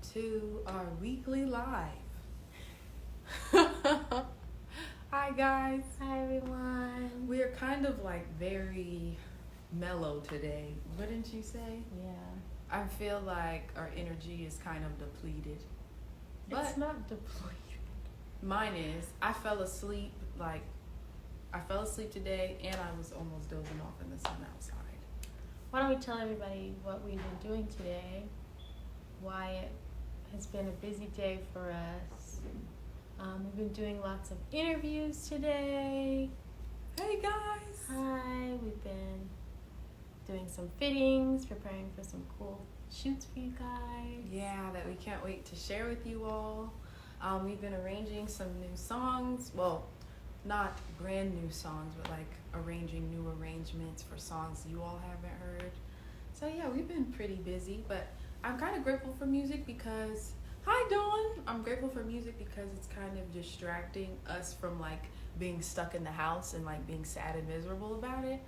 to our weekly live. Hi guys. Hi everyone. We're kind of like very mellow today, wouldn't you say? Yeah. I feel like our energy is kind of depleted. But It's not depleted. mine is. I fell asleep today and I was almost dozing off in the sun outside. Why don't we tell everybody what we've been doing today? Why it has been a busy day for us. We've been doing lots of interviews today. Hey guys. Hi. We've been doing some fittings, preparing for some cool shoots for you guys. Yeah, that we can't wait to share with you all. We've been arranging some new songs. Well, not brand new songs, but like arranging new arrangements for songs you all haven't heard. So yeah, we've been pretty busy, but I'm kind of grateful for music because, hi Dawn! I'm grateful for music because it's kind of distracting us from like being stuck in the house and like being sad and miserable about it.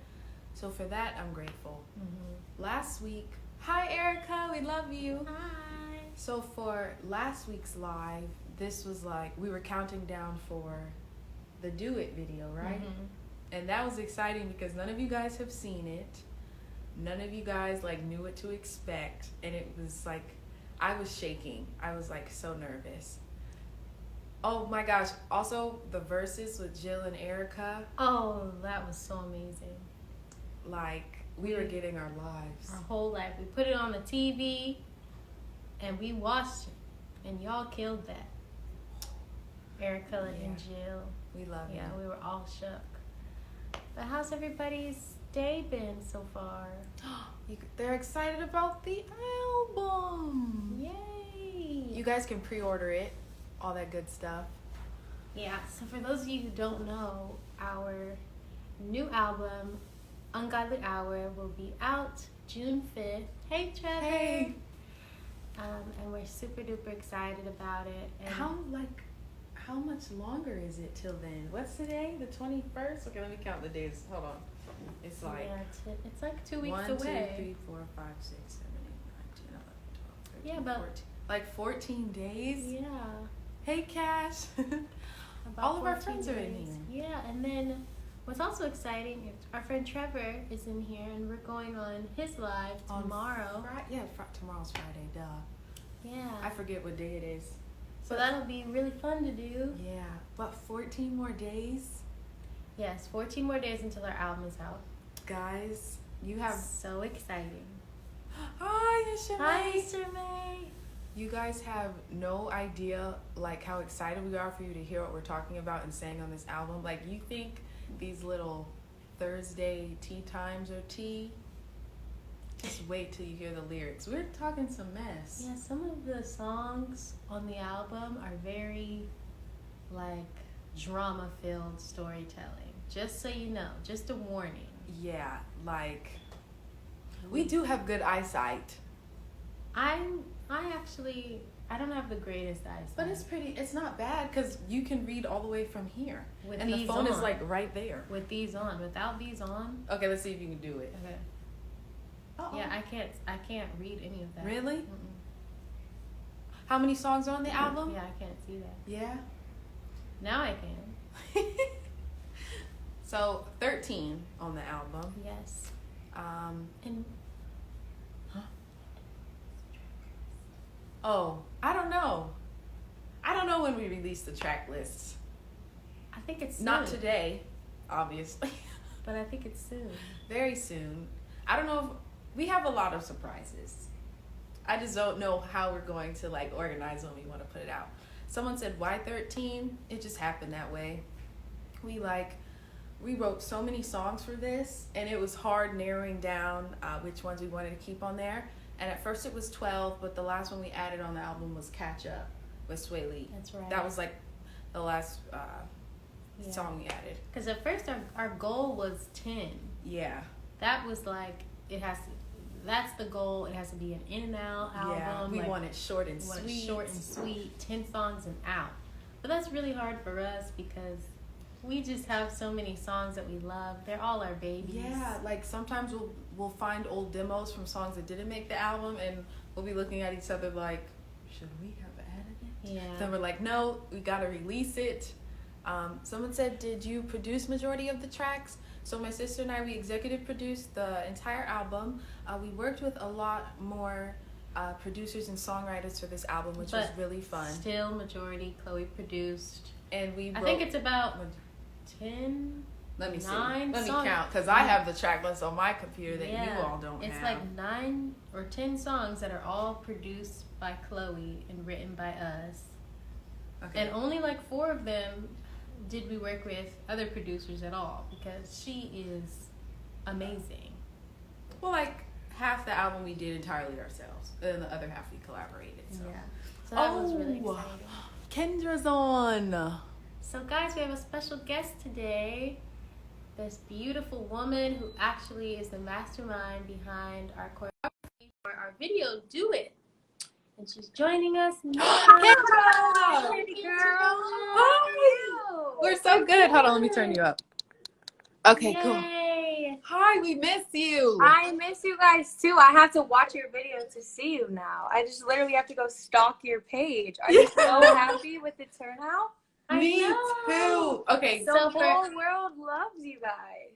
So for that, I'm grateful. Mm-hmm. Last week, hi Erica, we love you. Hi. So for last week's live, this was like, we were counting down for the Do It video, right? Mm-hmm. And that was exciting because none of you guys have seen it. None of you guys like knew what to expect. And it was like, I was shaking. I was like so nervous. Oh my gosh. Also the verses with Jill and Erica. Oh, that was so amazing. Like we were getting our lives. Our whole life. We put it on the TV and we watched it. And y'all killed that. Erica and Jill. We love you. Yeah, we were all shook. But how's everybody's day been so far? They're excited about the album. Yay! You guys can pre-order it. All that good stuff. Yeah, so for those of you who don't know, our new album, Ungodly Hour, will be out June 5th. Hey, Trevor! Hey! And we're super duper excited about it. And How much longer is it till then? What's today? The 21st? Okay, let me count the days. Hold on. It's like... Yeah, it's like 2 weeks 1, away. 2, 3, 4, 5, 6, 7, 8, 9, 10, 11, 12, 13, Yeah, about 14. Like 14 days? Yeah. Hey, Cash. About All of our 14 friends are in days. here. Yeah, and then what's also exciting is our friend Trevor is in here, and we're going on his live tomorrow. Tomorrow's Friday, duh. Yeah. I forget what day it is. So that'll be really fun to do. Yeah, but 14 more days? Yes, 14 more days until our album is out. Guys, you have... So exciting. Hi, Yasha Hi, Sir May. You guys have no idea like how excited we are for you to hear what we're talking about and saying on this album. Like you think these little Thursday tea times are tea? Just wait till you hear the lyrics. We're talking some mess. Yeah, some of the songs on the album are very like drama-filled storytelling. Just so you know, just a warning. Yeah, like we do have good eyesight. I don't have the greatest eyesight. But it's not bad because you can read all the way from here. With and the these phone is on. like right there. With these on. Without these on. Okay, let's see if you can do it. Okay. Uh-oh. Yeah, I can't read any of that. Really? Mm-mm. How many songs are on the album? Yeah, I can't see that. Yeah. Now I can. So 13 on the album. Yes. And oh, I don't know. I don't know when we release the track lists. I think it's soon. Not today, obviously. But I think it's soon. Very soon. I don't know if we have a lot of surprises. I just don't know how we're going to like organize when we want to put it out. Someone said, why 13? It just happened that way. We wrote so many songs for this, and it was hard narrowing down which ones we wanted to keep on there. And at first it was 12, but the last one we added on the album was Catch Up with Sway Lee. That's right. That was like the last song we added. Because at first our goal was 10. Yeah. That was like, that's the goal. It has to be an in and out album. Yeah, we want it short and want sweet. it short and sweet, 10 songs and out. But that's really hard for us because we just have so many songs that we love. They're all our babies. Yeah, like sometimes we'll find old demos from songs that didn't make the album, and we'll be looking at each other like, should we have added it? Yeah. So we're like, no, we gotta release it. Someone said, did you produce majority of the tracks? So my sister and I, we executive produced the entire album. We worked with a lot more producers and songwriters for this album, which was really fun. Still, majority Chloe produced. And we wrote, I think it's about 10. Let me see. 9 Let me songs. count, because I have the track list on my computer that Yeah. you all don't It's have. like 9 or 10 songs that are all produced by Chloe and written by us. Okay. And only like 4 of them did we work with other producers at all, because she is amazing. Well, like half the album we did entirely ourselves, and the other half we collaborated. So. Yeah. So that was really exciting. Kendra's on. So guys, we have a special guest today. This beautiful woman who actually is the mastermind behind our choreography for our video Do It. And she's joining us now. Kendra! Hey, girl. Hi! We're so good. Hold on, let me turn you up. Okay, cool. Yay. Hi, we miss you. I miss you guys too. I have to watch your video to see you now. I just literally have to go stalk your page. Are you so happy with the turnout? Me I know. too. Okay, The So whole world loves you guys.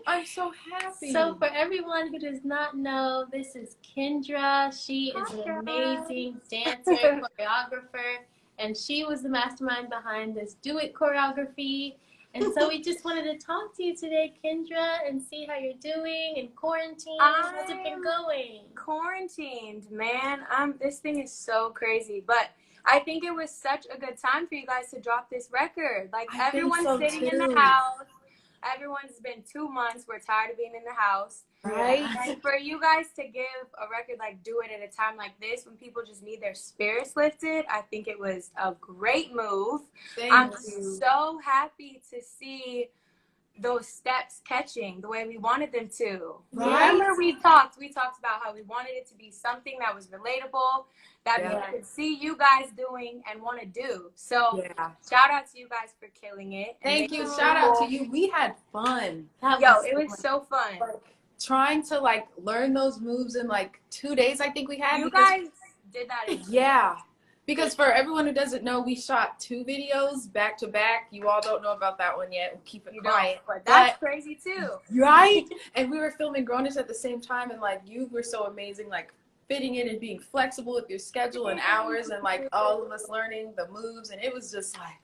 I'm so happy. So for everyone who does not know, this is Kendra. She is Hi, an girl. amazing dancer and choreographer, and she was the mastermind behind this Do It choreography. And so we just wanted to talk to you today, Kendra, and see how you're doing in quarantine. How's it been going? Quarantined, man. This thing is so crazy, but I think it was such a good time for you guys to drop this record. Like, I think everyone's so, sitting in too. the house. Everyone's been 2 months. We're tired of being in the house. Right? And for you guys to give a record like Do It at a time like this, when people just need their spirits lifted, I think it was a great move. I'm Thank you. so happy to see those steps catching the way we wanted them to. Right? Remember we talked about how we wanted it to be something that was relatable, that Yeah. we could see you guys doing and want to do. So Yeah. shout out to you guys for killing it. Thank you. Shout out to you. We had fun. It was so fun. Trying to like learn those moves in like 2 days, I think we had. You because- guys did that in Yeah. Because for everyone who doesn't know, we shot 2 videos back to back. You all don't know about that one yet. We'll keep it you quiet. know, but that's crazy too. Right? And we were filming Grownish at the same time, and like you were so amazing, like fitting in and being flexible with your schedule and hours, and like all of us learning the moves, and it was just like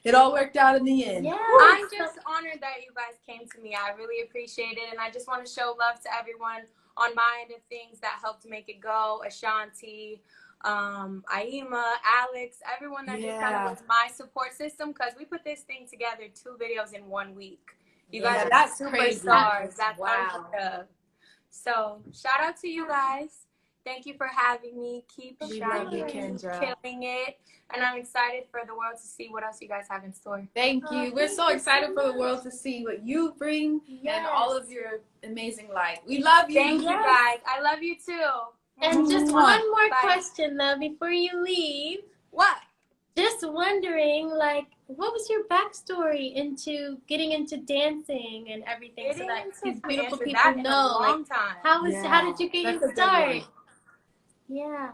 it all worked out in the end. Yeah. I'm just honored that you guys came to me. I really appreciate it, and I just want to show love to everyone on my end of things that helped make it go. Ashanti, Aima, Alex, everyone that just kind of was my support system, because we put this thing together, 2 videos in 1 week. You guys are that's crazy. superstars. That's Wow. unheard of. So shout out to you guys. Thank you for having me. Keep We shining, love you, Kendra. killing it, and I'm excited for the world to see what else you guys have in store. Thank you. We're so excited for the world to see what you bring Yes. and all of your amazing light. We love you. Thank you guys. I love you too. And just Mwah. one more Bye. question, though, before you leave. What? Just wondering, like, what was your backstory into getting into dancing and everything, so that these beautiful people that in a know? long Like, time. how Yeah, did you get that's a your good start? one. Yeah.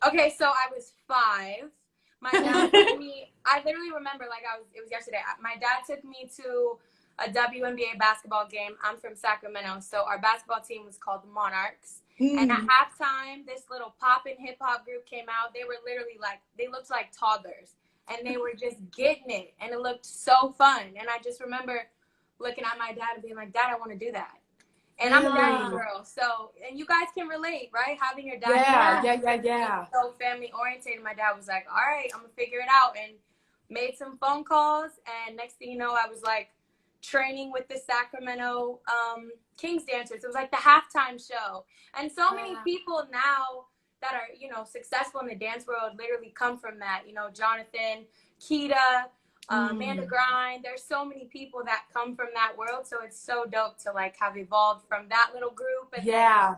Okay, so I was 5. My dad took me. I literally remember it was yesterday. My dad took me to a WNBA basketball game. I'm from Sacramento, so our basketball team was called the Monarchs. And at halftime, this little pop and hip hop group came out. They were literally they looked like toddlers, and they were just getting it, and it looked so fun. And I just remember looking at my dad and being like, "Dad, I want to do that." And I'm a daddy girl, so, and you guys can relate, right? Having your dad. Yeah. So family oriented. My dad was like, "All right, I'm gonna figure it out," and made some phone calls. And next thing you know, I was like training with the Sacramento Kings dancers. It was like the halftime show, and so many people now that are successful in the dance world literally come from that. Jonathan, Keita, Amanda Grind. There's so many people that come from that world, so it's so dope to have evolved from that little group and then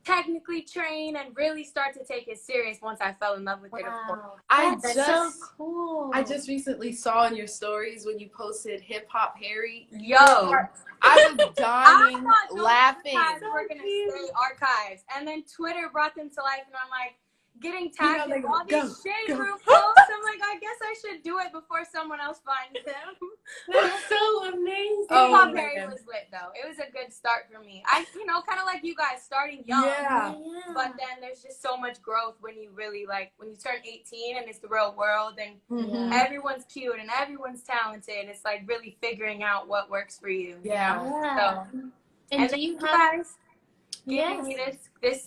technically train and really start to take it serious once I fell in love with it. Of course. That's so cool. I just recently saw in your stories when you posted Hip Hop Harry. Yo, I was I dying thought those laughing. archives So were gonna cute. stay archives, and then Twitter brought them to life, and I'm like getting You know, tagged they in go, all these go, shade go. room posts. I'm like, I guess I should do it before someone else finds them. That's so amazing. Oh, Strawberry man. was lit though. It was a good start for me. I, kind of like you guys, starting young. Yeah. But then there's just so much growth when you really when you turn 18 and it's the real world and Mhm. everyone's cute and everyone's talented. It's like really figuring out what works for you. Yeah. Yeah. So, And do then you you have? guys Yes. giving me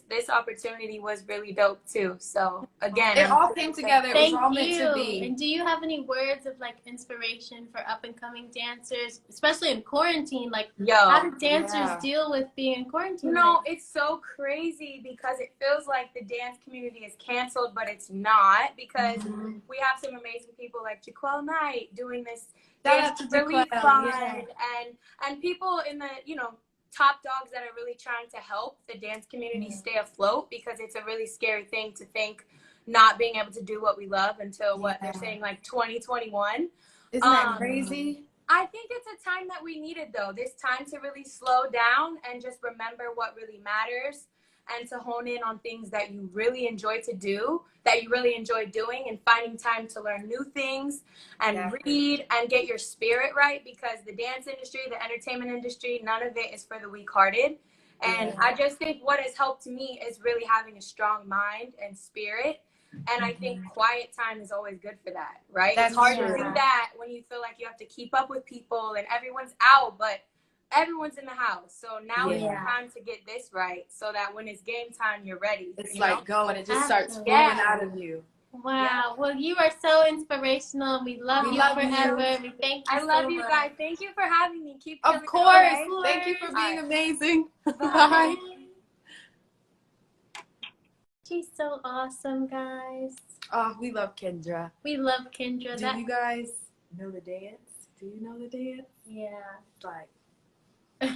this opportunity was really dope too. So again, It I'm all super came together. It was Thank all meant you. to be. And do you have any words of like inspiration for up and coming dancers, especially in quarantine? Like, how do dancers yeah. deal with being in quarantine? It's so crazy because it feels like the dance community is canceled, but it's not, because Mhm. we have some amazing people like Jaquel Knight doing this Shout dance out to relief Jaquel, fund, yeah. and people in the top dogs that are really trying to help the dance community stay afloat, because it's a really scary thing to think not being able to do what we love until what they're saying, like 2021. Isn't that crazy? I think it's a time that we needed, though. This time to really slow down and just remember what really matters, and to hone in on things that you really enjoy to do, that you really enjoy doing, and finding time to learn new things and read and get your spirit right, because the dance industry, the entertainment industry, none of it is for the weak-hearted. And I just think what has helped me is really having a strong mind and spirit. And I think quiet time is always good for that, right? That's it's hard true. to do that when you feel like you have to keep up with people and everyone's out, but everyone's in the house. So now is the time to get this right, so that when it's game time, you're ready. It's like going. It just starts Absolutely. flowing out of you. Wow. Well, you are so inspirational. We love you forever. We thank you I love so you much. guys. Thank you for having me. Keep Of killing it, course. okay? Thank you for being All right. amazing. Bye. Bye. She's so awesome, guys. Oh, we love Kendra. We love Kendra. Do you guys know the dance? Do you know the dance? Yeah. Like,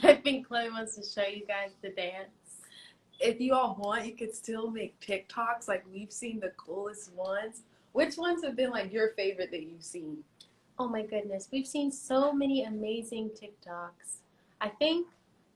I think Chloe wants to show you guys the dance. if you all want, you could still make TikToks. Like, we've seen the coolest ones. Which ones have been like your favorite that you've seen? Oh my goodness, we've seen so many amazing TikToks. I think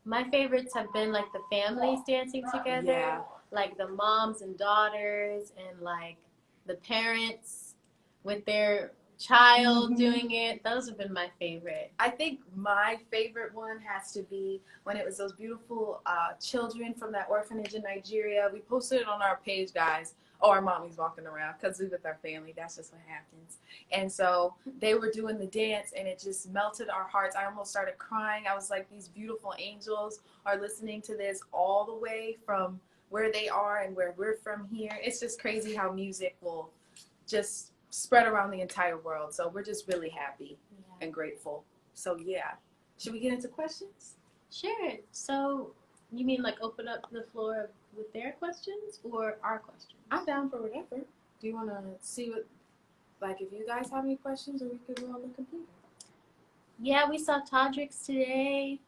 my favorites have been like the families dancing together, Yeah. like the moms and daughters, and like the parents with their child doing it. Those have been my favorite. I think my favorite one has to be when it was those beautiful children from that orphanage in Nigeria. We posted it on our page, guys. Oh, our mommy's walking around because we're with our family. That's just what happens. And so they were doing the dance, and it just melted our hearts. I almost started crying. I was like, these beautiful angels are listening to this all the way from where they are and where we're from here. It's just crazy how music will just spread around the entire world. So we're just really happy and grateful. So yeah. Should we get into questions? Sure. So you mean like open up the floor with their questions or our questions? I'm down for whatever. Do you want to see what, like, if you guys have any questions, or we could go on the computer? Yeah, we saw Todrick's today.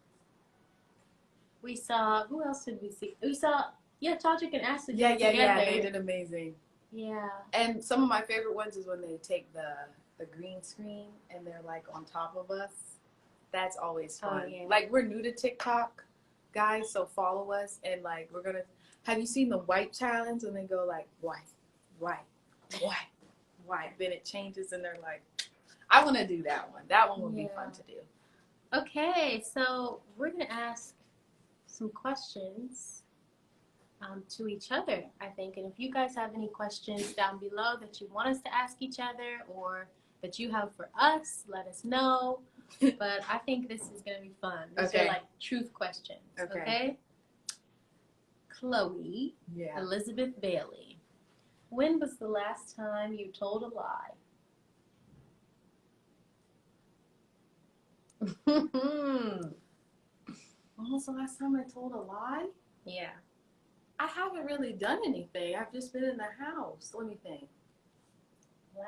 We saw, who else did we see? We saw, Todrick and Ashley did it together. They did amazing. Yeah. And some of my favorite ones is when they take the green screen and they're like on top of us. That's always fun. Oh, yeah. Like, we're new to TikTok, guys, so follow us, and like, we're gonna. Have you seen the wipe challenge? And they go like, wipe, wipe, wipe, wipe. Then it changes, and they're like, I want to do that one. That one would be fun to do. Okay, so we're gonna ask some questions to each other, I think. And if you guys have any questions down below that you want us to ask each other, or that you have for us, let us know. But I think this is going to be fun. These are like truth questions. Okay? Chloe, Elizabeth Bailey, when was the last time you told a lie? When was the last time I told a lie? Yeah. I haven't really done anything. I've just been in the house. Let me think.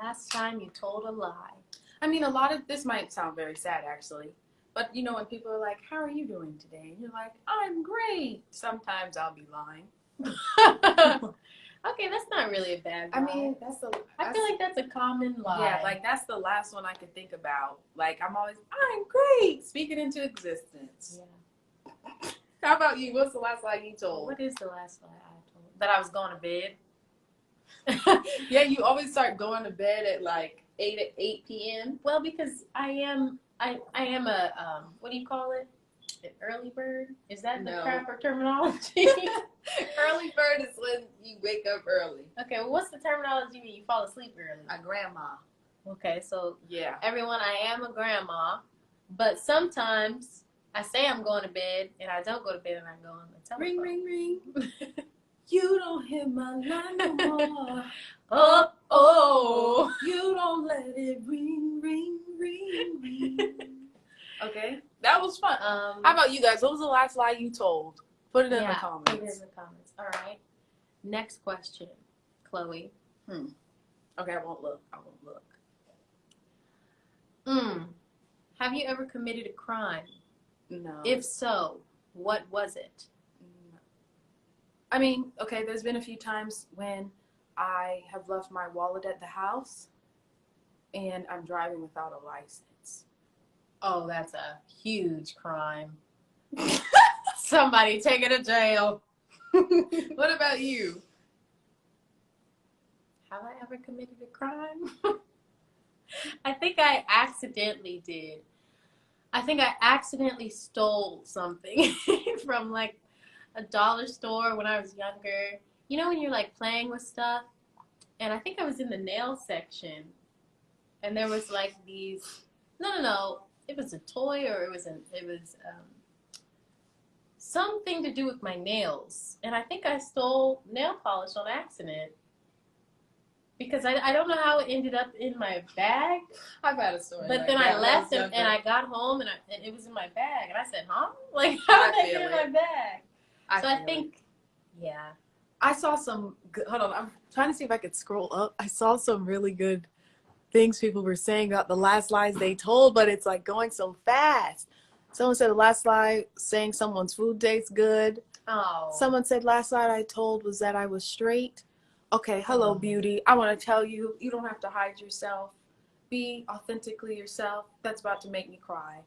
Last time you told a lie. I mean, a lot of this might sound very sad, actually. But, you know, when people are like, how are you doing today? And you're like, I'm great. Sometimes I'll be lying. Okay, that's not really a bad lie. I mean, I feel like that's a common lie. Yeah, like that's the last one I could think about. Like I'm great, speaking into existence. Yeah. How about you? What's the last lie you told? What is the last lie I told? That I was going to bed. Yeah, you always start going to bed at like 8 p.m. Well, because I am a what do you call it? An early bird? Is that the No. proper terminology? Early bird is when you wake up early. Okay, well, what's the terminology when you fall asleep early? A grandma. Okay, so Yeah. everyone, I am a grandma, but sometimes I say I'm going to bed and I don't go to bed and I go on the telephone. Ring, ring, ring. You don't hit my line no more. Oh, oh. You don't let it ring, ring, ring, ring. Okay, that was fun. How about you guys? What was the last lie you told? Put it in the comments. Put it in the comments. All right. Next question, Chloe. Okay, I won't look. Have you ever committed a crime? No. If so, what was it? No. I mean, okay, there's been a few times when I have left my wallet at the house and I'm driving without a license. Oh, that's a huge crime. Somebody take it to jail. What about you? Have I ever committed a crime? I think I accidentally did. I think I accidentally stole something from like a dollar store when I was younger. You know when you're like playing with stuff? And I think I was in the nail section. And there was like these, no. It was a toy or it was something to do with my nails. And I think I stole nail polish on accident. Because I don't know how it ended up in my bag. I've had a story. But like then that. I left it and I got home and it was in my bag. And I said, huh? Like, how did that get in my bag? I think, yeah. I saw some good, hold on, I'm trying to see if I could scroll up. I saw some really good things people were saying about the last lies they told, but it's like going so fast. Someone said the last lie saying someone's food tastes good. Oh. Someone said last lie I told was that I was straight. Okay, hello, beauty. I want to tell you, you don't have to hide yourself. Be authentically yourself. That's about to make me cry.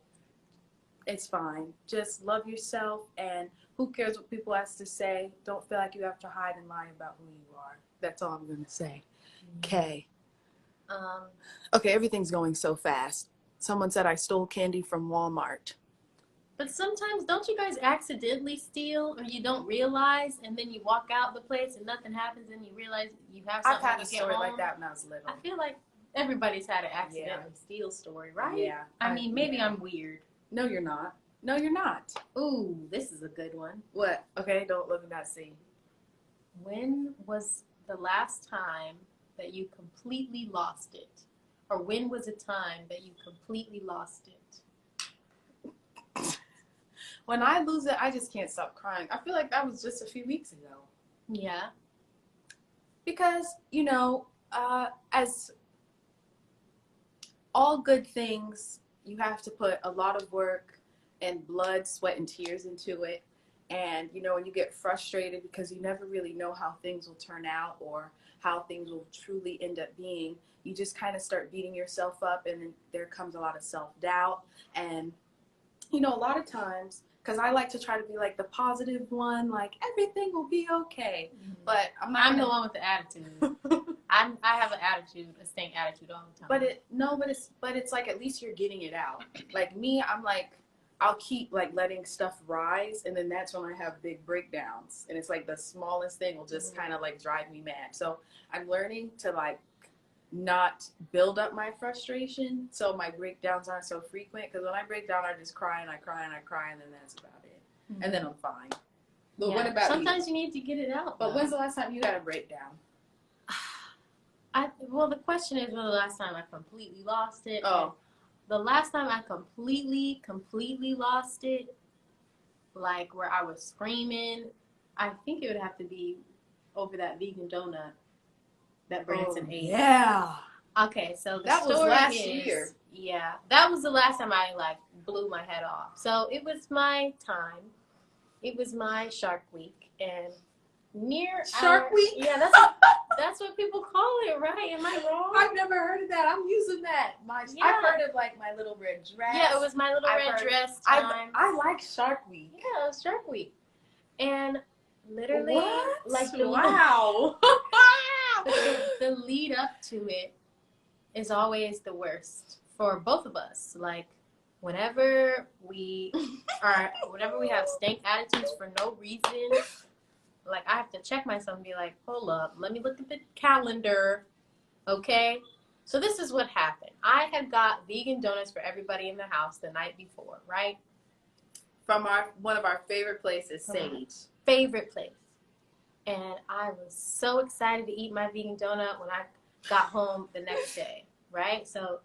It's fine. Just love yourself, and who cares what people have to say? Don't feel like you have to hide and lie about who you are. That's all I'm going to say. Okay. Okay, everything's going so fast. Someone said I stole candy from Walmart. But sometimes, don't you guys accidentally steal or you don't realize and then you walk out the place and nothing happens and you realize you have something I've had when a you story get home? like that when I was little. I feel like everybody's had an accidentally steal story, right? Yeah. I mean, maybe I'm weird. No, you're not. No, you're not. Ooh, this is a good one. What? Okay, don't look at that scene. When was the last time that you completely lost it? Or when was a time that you completely lost it? When I lose it, I just can't stop crying. I feel like that was just a few weeks ago. Yeah. Because, you know, as all good things, you have to put a lot of work and blood, sweat, and tears into it. And, you know, when you get frustrated because you never really know how things will turn out or how things will truly end up being, you just kind of start beating yourself up, and then there comes a lot of self-doubt. And, you know, a lot of times, because I like to try to be like the positive one, like everything will be okay. Mm-hmm. But I'm the one with the attitude. I have an attitude, a stink attitude all the time. But it's like at least you're getting it out. Like me, I'm like, I'll keep like letting stuff rise, and then that's when I have big breakdowns. And it's like the smallest thing will just kind of like drive me mad. So I'm learning to like not build up my frustration so my breakdowns aren't so frequent, because when I break down I just cry and I cry and I cry, and then that's about it. Mm-hmm. And then I'm fine. But what about sometimes you need to get it out. But when's the last time you had a breakdown? Well, the question is when the last time I completely lost it. Oh. The last time I completely lost it, like where I was screaming, I think it would have to be over that vegan donut that Branson ate. Yeah. Okay, so that was last year. Yeah, that was the last time I like blew my head off. So it was my time. It was my Shark Week, and near Shark our, Week? Yeah, that's what people call it, right? Am I wrong? I've never heard of that. I'm using that. Yeah. I've heard of like My Little Red Dress. Yeah, it was My Little Red Dress time. I like Shark Week. Yeah, it was Shark Week. And literally, What? like Wow. the lead up to it is always the worst for both of us. Like, whenever we have stank attitudes for no reason, like, I have to check myself and be like, hold up, let me look at the calendar, okay? So this is what happened. I had got vegan donuts for everybody in the house the night before, right? From one of our favorite places, Sage. Favorite place. And I was so excited to eat my vegan donut when I got home the next day, right? So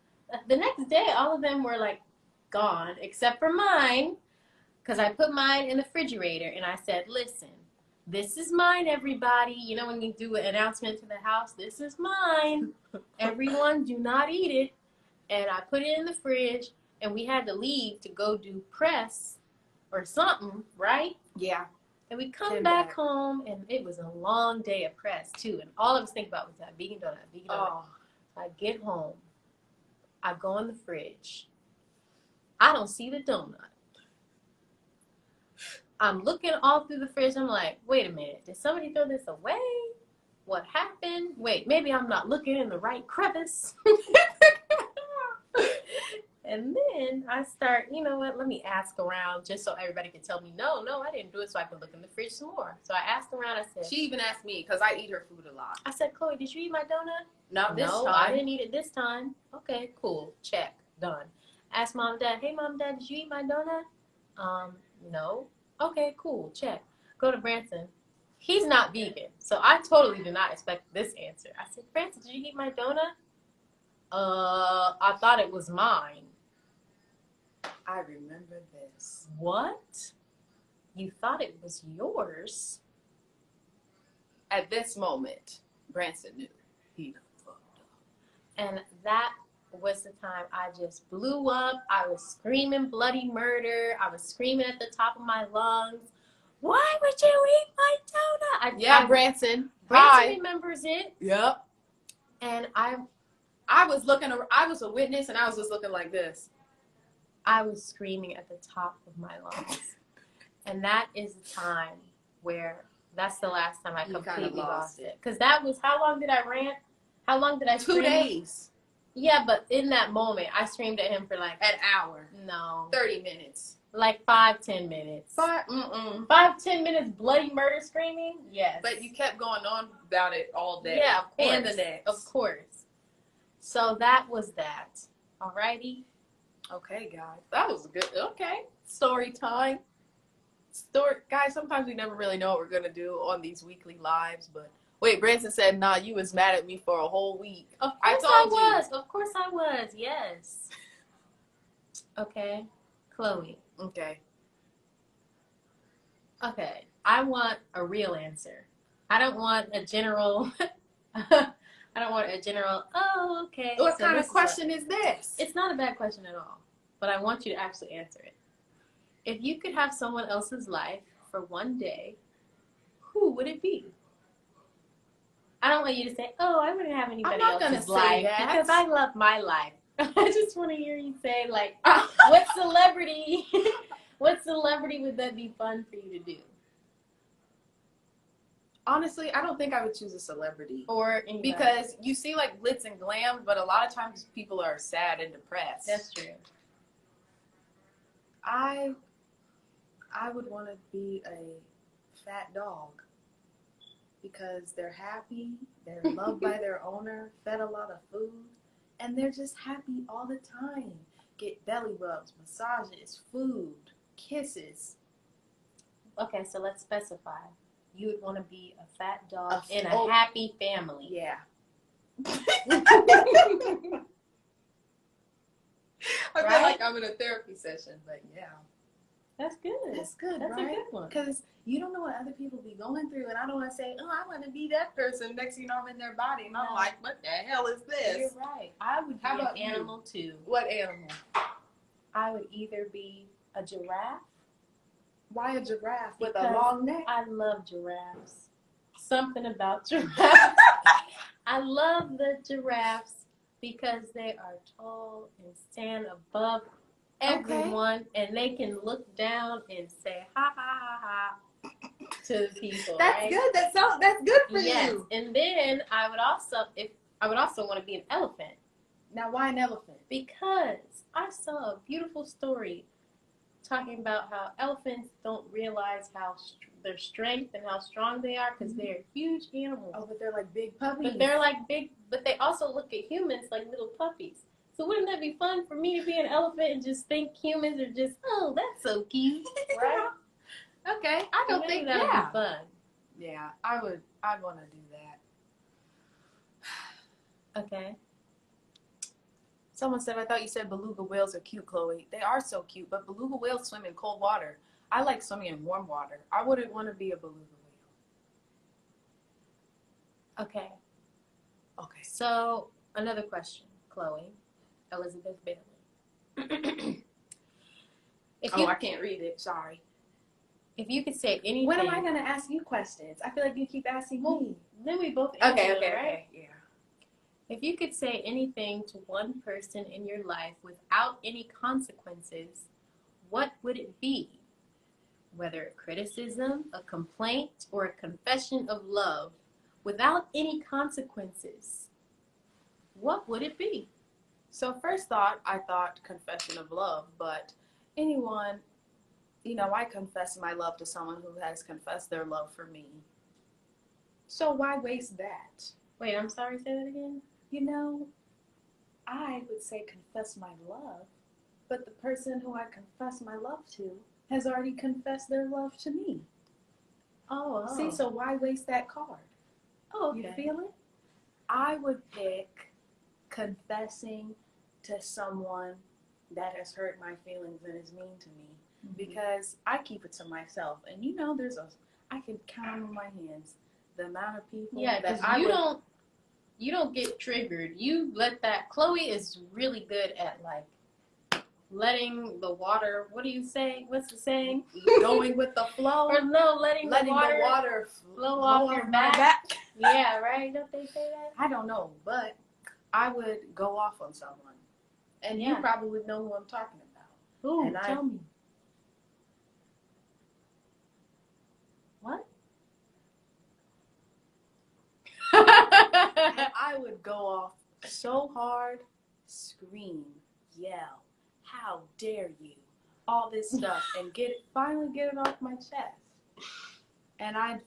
the next day, all of them were like gone, except for mine, because I put mine in the refrigerator and I said, listen, this is mine, everybody. You know when you do an announcement to the house, this is mine. Everyone do not eat it. And I put it in the fridge, and we had to leave to go do press or something, right? Yeah. And we come back home, and it was a long day of press, too. And all I was thinking about was that vegan donut, Oh. I get home. I go in the fridge. I don't see the donut. I'm looking all through the fridge. I'm like, wait a minute. Did somebody throw this away? What happened? Wait, maybe I'm not looking in the right crevice. And then I start, you know what, let me ask around just so everybody can tell me, no, I didn't do it, so I can look in the fridge some more. So I asked around, I said. She even asked me, because I eat her food a lot. I said, Chloe, did you eat my donut? Not this time. No, I didn't eat it this time. Okay, cool, check, done. Ask mom and dad, hey mom and dad, did you eat my donut? No. Okay, cool, check. Go to Branson. He's not vegan, so I totally did not expect this answer. I said, Branson, did you eat my donut? I thought it was mine. I remember this. What? You thought it was yours? At this moment, Branson knew he done fucked up. And that was the time I just blew up. I was screaming bloody murder. I was screaming at the top of my lungs. Why would you eat my donut? Branson. Branson remembers it. Yep. And I was a witness, and I was just looking like this. I was screaming at the top of my lungs. And that is the time where, that's the last time I completely lost it. Because that was, how long did I rant? How long did I scream? 2 days. Yeah, but in that moment, I screamed at him for like an hour. No. 30 minutes. Like 5-10 minutes. 5-10 minutes bloody murder screaming? Yes. But you kept going on about it all day. Yeah, of course. And the next. Of course. So that was that. Alrighty? Okay, guys. That was good. Okay. Story time. Guys, sometimes we never really know what we're going to do on these weekly lives, but wait, Branson said, nah, you was mad at me for a whole week. Of course I was. Of course I was. Yes. Okay. Chloe. Okay. Okay. I want a real answer. I don't want a general, oh, okay. What kind of question is this? It's not a bad question at all, but I want you to actually answer it. If you could have someone else's life for one day, who would it be? I don't want you to say, oh, I wouldn't have anybody else's life because I love my life. I just want to hear you say, like, what celebrity would that be fun for you to do? Honestly, I don't think I would choose a celebrity. Or anybody. Because you see like glitz and glam, but a lot of times people are sad and depressed. That's true. I would want to be a fat dog because they're happy, they're loved by their owner, fed a lot of food, and they're just happy all the time. Get belly rubs, massages, food, kisses. Okay, so let's specify. You would want to be a fat dog in a happy family. Yeah. I Right? feel like I'm in a therapy session, but yeah. That's good. That's good, That's right? a good one. Because you don't know what other people be going through, and I don't want to say, oh, I want to be that person. Next thing you know, I'm in their body, and I'm like, what the hell is this? You're right. I would be an animal, too. What animal? I would either be a giraffe. Why a giraffe with a Because long neck? I love giraffes. something about giraffes. I love the giraffes because they are tall and stand above everyone, and they can look down and say ha ha ha ha to the people. That's right? good. That's good for Yes, you. and then I would also want to be an elephant. Now, why an elephant? Because I saw a beautiful story talking about how elephants don't realize their strength and how strong they are because they're huge animals. Oh, but they're like big puppies. But they're like big, but they also look at humans like little puppies. So wouldn't that be fun for me to be an elephant and just think humans are just, oh, that's so cute, right? Okay, I don't think that would be fun. Yeah, I'd want to do that. Okay. Someone said, I thought you said beluga whales are cute, Chloe. They are so cute, but beluga whales swim in cold water. I like swimming in warm water. I wouldn't want to be a beluga whale. Okay. Okay. So another question, Chloe, Elizabeth Bailey. I can't read it. Sorry. If you could say anything. When am I going to ask you questions? I feel like you keep asking me. Then we both answer Okay, them, okay, right? okay. Yeah. If you could say anything to one person in your life without any consequences, what would it be? Whether a criticism, a complaint, or a confession of love, without any consequences, what would it be? So first thought, I thought confession of love, but anyone, I confess my love to someone who has confessed their love for me. So why waste that? Wait, I'm sorry, say that again? I would say confess my love, but the person who I confess my love to has already confessed their love to me. Oh. See, so why waste that card? Oh, okay. You feel it? I would pick confessing to someone that has hurt my feelings and is mean to me, because I keep it to myself. And I can count on my hands the amount of people that you don't get triggered. You let that. Chloe is really good at letting the water. What do you say? What's the saying? Going with the flow. Or no, letting the water flow off your back. Yeah, right. Don't they say that? I don't know, but I would go off on someone, and you probably know who I'm talking about. Ooh, tell me. What? And I would go off so hard, scream, yell, how dare you, all this stuff, and finally get it off my chest. And I'd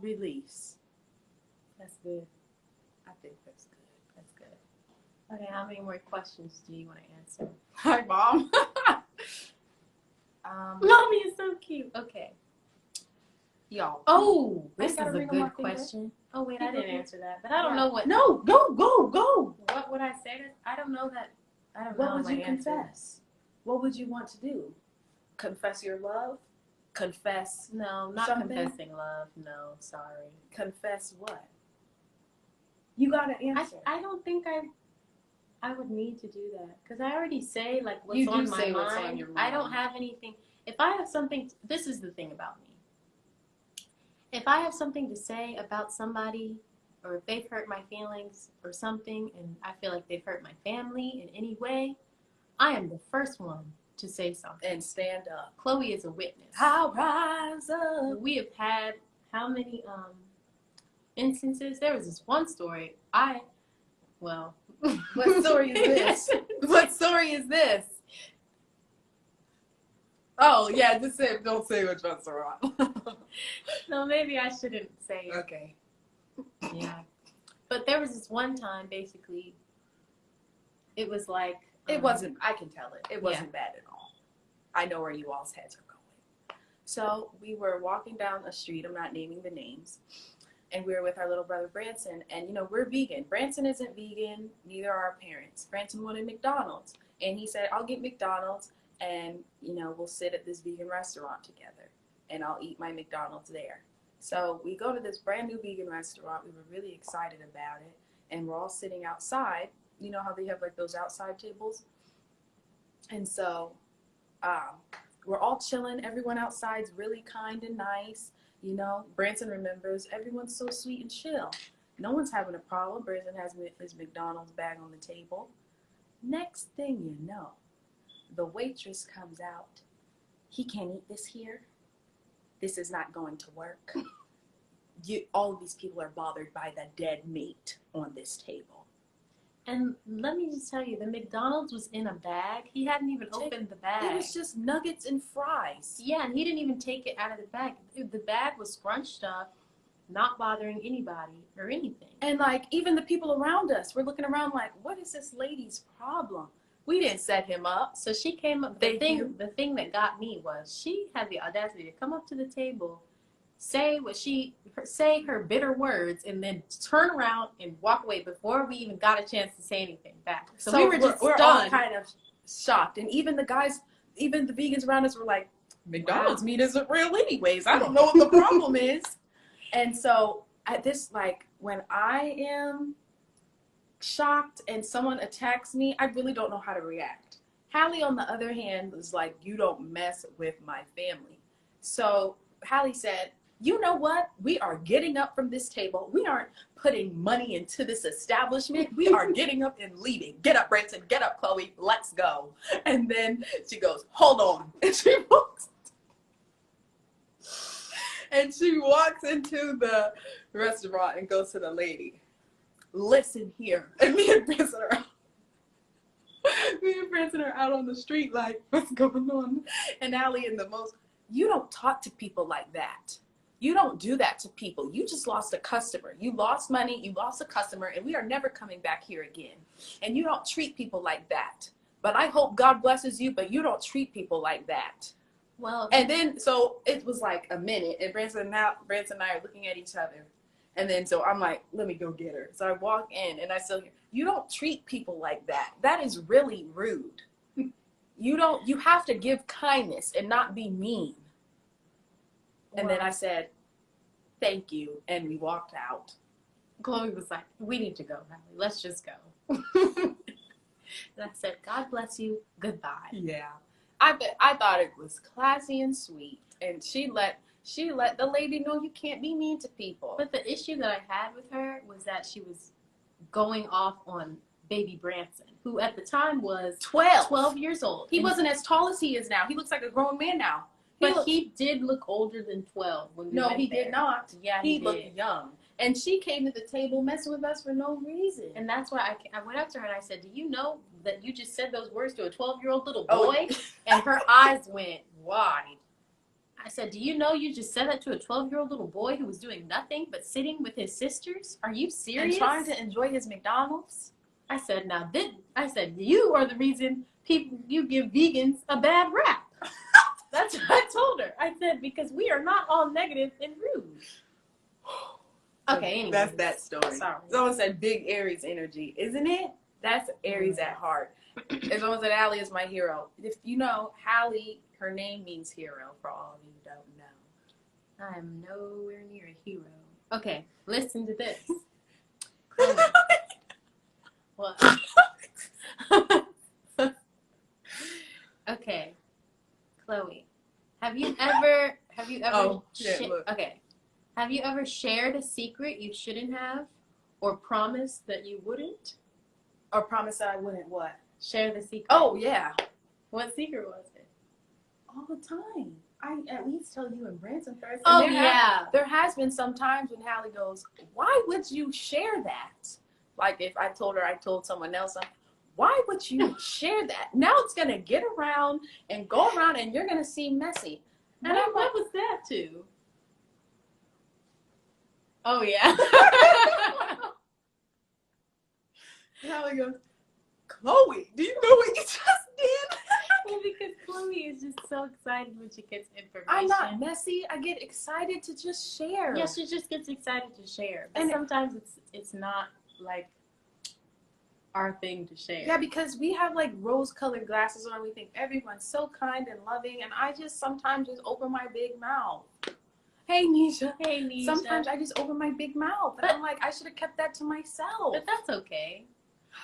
release. That's good. I think that's good. That's good. Okay, how many more questions do you want to answer? Hi, Mom. Mommy is so cute. Okay. Y'all. Oh, this is gotta a read on my good finger. question. Oh, wait, I didn't answer that. But I don't know what. No, go. What would I say? I don't know that. I don't know. What would my you answer. confess? What would you want to do? Confess your love? Confess. No, not something? confessing love. No, sorry. Confess what? You gotta answer. I don't think I would need to do that because I already say what's You do on my say mind. what's on your I mind. don't have anything. If I have something, this is the thing about me. If I have something to say about somebody, or if they've hurt my feelings or something, and I feel like they've hurt my family in any way, I am the first one to say something. And stand up. Chloe is a witness. I'll rise up. We have had how many instances? There was this one story. What story is this? What story is this? Oh, yeah, just say, don't say which one's wrong. No, maybe I shouldn't say it. Okay. Yeah. But there was this one time, basically, it was like... It wasn't, I can tell it. It wasn't bad at all. I know where you all's heads are going. So we were walking down a street, I'm not naming the names, and we were with our little brother Branson, and we're vegan. Branson isn't vegan, neither are our parents. Branson wanted McDonald's, and he said, I'll get McDonald's, and we'll sit at this vegan restaurant together, and I'll eat my McDonald's there. So we go to this brand new vegan restaurant. We were really excited about it, and we're all sitting outside. You know how they have those outside tables? And so we're all chilling. Everyone outside's really kind and nice. You know, Branson remembers everyone's so sweet and chill. No one's having a problem. Branson has his McDonald's bag on the table. Next thing you know, the waitress comes out. He can't eat this here. This is not going to work. All of these people are bothered by the dead meat on this table. And let me just tell you, the McDonald's was in a bag. He hadn't even opened the bag. It was just nuggets and fries. Yeah, and he didn't even take it out of the bag. The bag was scrunched up, not bothering anybody or anything. And like, even the people around us were looking around like, what is this lady's problem? We didn't set him up. So she came up. The thing that got me was she had the audacity to come up to the table, say her bitter words, and then turn around and walk away before we even got a chance to say anything back. So we were just we're stunned. all kind of shocked. And even the guys, even the vegans around us were like, McDonald's meat isn't real anyways. I don't know what the problem is. And so at this, like, when I am shocked and someone attacks me, I really don't know how to react. Halle, on the other hand, was like, you don't mess with my family. So Halle said, you know what? We are getting up from this table. We aren't putting money into this establishment. We are getting up and leaving. Get up, Branson. Get up, Chloe. Let's go. And then she goes, hold on. And she walks into the restaurant and goes to the lady. Listen here. And me and Branson are out on the street like, what's going on? And Halle in the most, you don't talk to people like that. You don't do that to people. You just lost a customer. You lost money, you lost a customer, and we are never coming back here again. And you don't treat people like that. But I hope God blesses you, but you don't treat people like that. Well, and then, so it was like a minute, and Branson and I are looking at each other. And then, so I'm like, let me go get her. So I walk in, and I still hear, you don't treat people like that. That is really rude. You have to give kindness and not be mean. And then I said, thank you. And we walked out. Chloe was like, we need to go, Halle. Let's just go. And I said, God bless you. Goodbye. Yeah. I thought it was classy and sweet. And she let the lady know you can't be mean to people. But the issue that I had with her was that she was going off on baby Branson, who at the time was 12 years old. He wasn't as tall as he is now. He looks like a grown man now. But he did look older than 12 when we went he there. did not. Yeah, he did. looked young. And she came to the table messing with us for no reason. And that's why I went up to her and I said, do you know that you just said those words to a 12-year-old little boy? And her eyes went wide. I said, do you know you just said that to a 12-year-old little boy who was doing nothing but sitting with his sisters? Are you serious? And trying to enjoy his McDonald's? I said, you are the reason you give vegans a bad rap. That's what I told her. I said, because we are not all negative and rude. Okay, anyway. That's that story. Sorry. Someone said big Aries energy, isn't it? That's Aries at heart. And someone said Halle is my hero. If you know, Halle, her name means hero, for all of you who don't know. I'm nowhere near a hero. Okay, listen to this. What? Okay, Chloe, have you ever Oh, shit, look. Okay, have you ever shared a secret you shouldn't have, or promised that you wouldn't? Or promise that I wouldn't what? Share the secret. Oh, yeah. What secret was it? All the time. I at least tell you and Branson first. Oh, And yeah. There has been some times when Halle goes, why would you share that? Like if I told her I told someone else, why would you share that? Now it's going to get around and go around and you're going to seem messy. And What was that to? Oh, yeah. And Halle goes, Chloe, do you know what you just did? Well, because Chloe is just so excited when she gets information. I'm not messy. I get excited to just share. Yeah, she just gets excited to share. But And sometimes it's not like our thing to share. Yeah, because we have like rose-colored glasses on. We think everyone's so kind and loving, and I just sometimes just open my big mouth. Hey, Nisha. Hey, Nisha. Sometimes I just open my big mouth, and I'm like, I should have kept that to myself. But that's okay.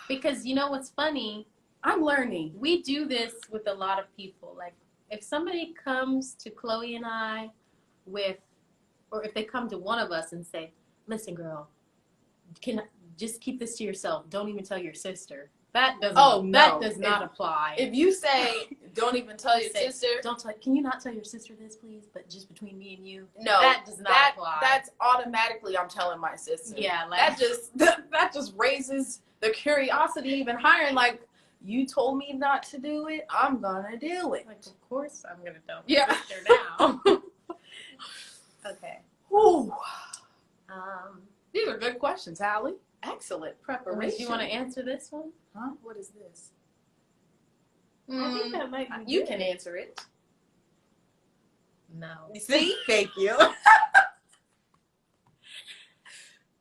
Because you know what's funny? I'm learning. We do this with a lot of people. Like, if somebody comes to Chloe and I with, or if they come to one of us and say, "Listen, girl, can just keep this to yourself. Don't even tell your sister." That doesn't. Oh, no. That does not apply. If you say, don't even tell your Say, sister. Don't tell. Can you not tell your sister this, please? But just between me and you. No, that does not apply. That's automatically I'm telling my sister. Yeah, like that just raises the curiosity even higher. Like, you told me not to do it, I'm gonna do it. Like, of course I'm gonna tell my Yeah. sister now. Okay. Whew. These are good questions, Halle. Excellent preparation. Do you want to answer this one? Huh? What is this? I think that might be You good. can answer it. No. See? Thank you.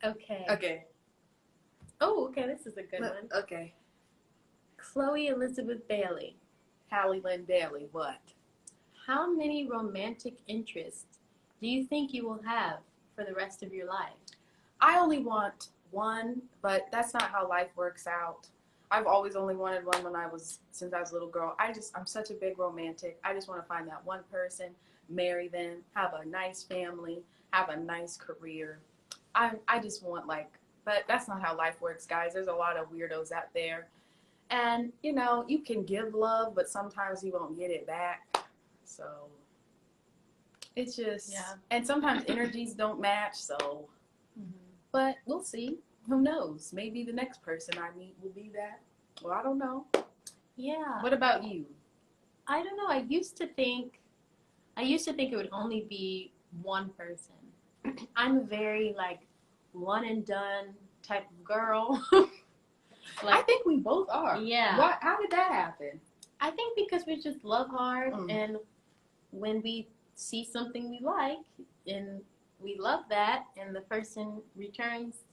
Okay. Okay. Oh, okay. This is a good one. Okay. Chloe Elizabeth Bailey. Halle Lynn Bailey, what? How many romantic interests do you think you will have for the rest of your life? I only want one, but that's not how life works out. I've always only wanted one since I was a little girl. I'm such a big romantic. I just want to find that one person, marry them, have a nice family, have a nice career. I just want but that's not how life works, guys. There's a lot of weirdos out there. And, you can give love, but sometimes you won't get it back. So it's just, yeah. And sometimes energies don't match, so. But we'll see. Who knows? Maybe the next person I meet will be that. Well, I don't know. Yeah. What about you? I don't know. I used to think it would only be one person. I'm a very one and done type of girl. I think we both are. Yeah. How did that happen? I think because we just love hard, and when we see something we like and we love that, and the person returns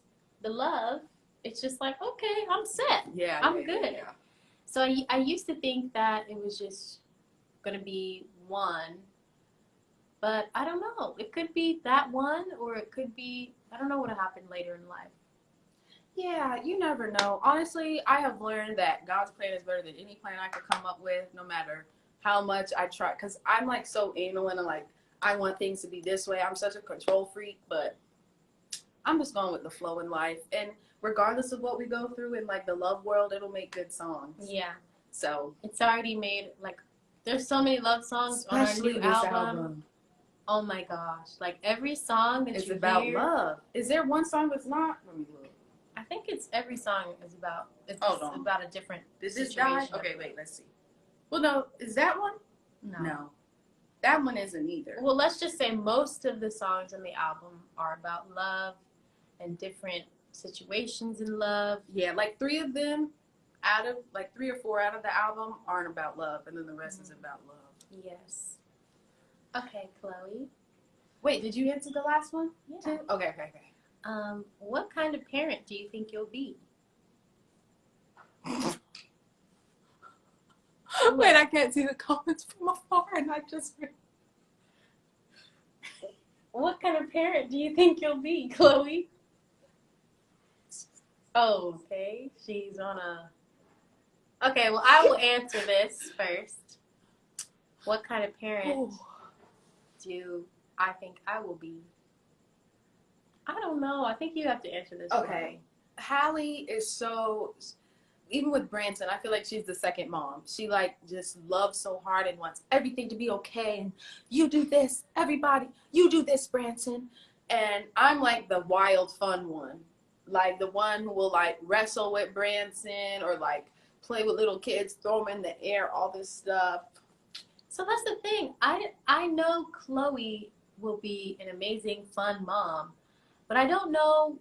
the love, it's just like, okay, I'm set. Yeah, I'm good. Yeah. So I used to think that it was just going to be one, but I don't know. It could be that one, or it could be, I don't know what'll happen later in life. Yeah, you never know. Honestly, I have learned that God's plan is better than any plan I could come up with, no matter how much I try. Because I'm so anal and I want things to be this way. I'm such a control freak, but I'm just going with the flow in life. And regardless of what we go through in the love world, it'll make good songs. Yeah. So it's already made there's so many love songs on our new album. Oh my gosh! Every song that it's you about hear, love. Is there one song that's not? Let me look. I think it's every song is about. It's no. about a different. Did this situation. die? Okay, wait. Let's see. Well, no. Is that one? No. That one isn't either. Well, let's just say most of the songs on the album are about love and different situations in love. Yeah, 3 of them out of 3 or 4 out of the album aren't about love, and then the rest is about love. Yes. Okay, Chloe. Wait, did you answer the last one? Yeah. Too? Okay. What kind of parent do you think you'll be? Wait, I can't see the comments from afar, and I just. What kind of parent do you think you'll be, Chloe? Oh, okay. She's on a. Okay, well, I will answer this first. What kind of parent do I think I will be? I don't know. I think you have to answer this. Okay. Halle is so. Even with Branson, I feel like she's the second mom. She just loves so hard and wants everything to be okay. And you do this, everybody. You do this, Branson. And I'm the wild, fun one. The one who will wrestle with Branson or play with little kids, throw them in the air, all this stuff. So that's the thing. I know Chloe will be an amazing, fun mom, but I don't know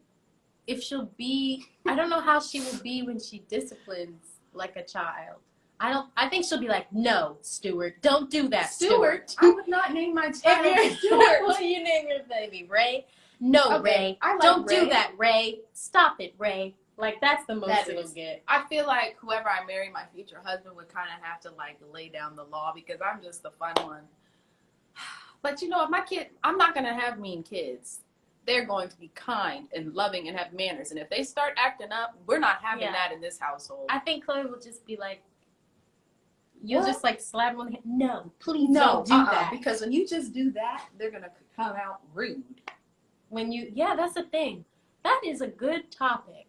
if she'll be. I don't know how she will be when she disciplines like a child. I think she'll be like, no, Stuart, don't do that, Stuart. I would not name my child Stuart. What do you name your baby, Ray? No, okay, Ray. Don't do that, Ray. Stop it, Ray. That's the most it'll get. I feel like whoever I marry, my future husband, would kind of have to lay down the law because I'm just the fun one. But if my kid, I'm not going to have mean kids. They're going to be kind and loving and have manners. And if they start acting up, we're not having that in this household. I think Chloe will just be You'll What? just like slap them on the hand. No, please No, don't do that. because when you just do that, they're gonna come out rude. Yeah, that's the thing. That is a good topic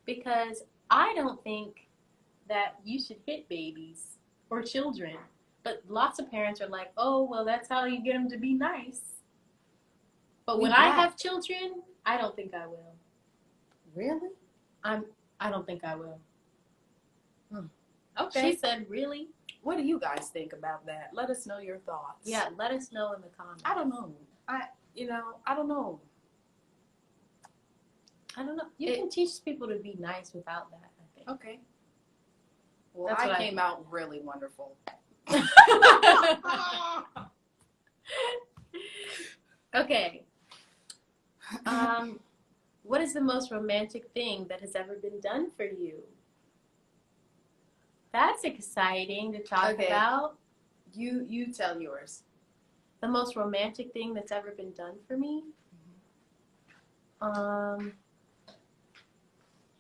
because I don't think that you should hit babies or children. But lots of parents are like, oh, well, that's how you get them to be nice. But when I have children, I don't think I will. Really? I don't think I will. Okay. She said, really? What do you guys think about that? Let us know your thoughts. Yeah, let us know in the comments. I don't know. I don't know. I don't know. You can teach people to be nice without that, I think. Okay. Well, That's what I came out really wonderful. Okay. What is the most romantic thing that has ever been done for you? That's exciting to talk about. You tell yours. The most romantic thing that's ever been done for me?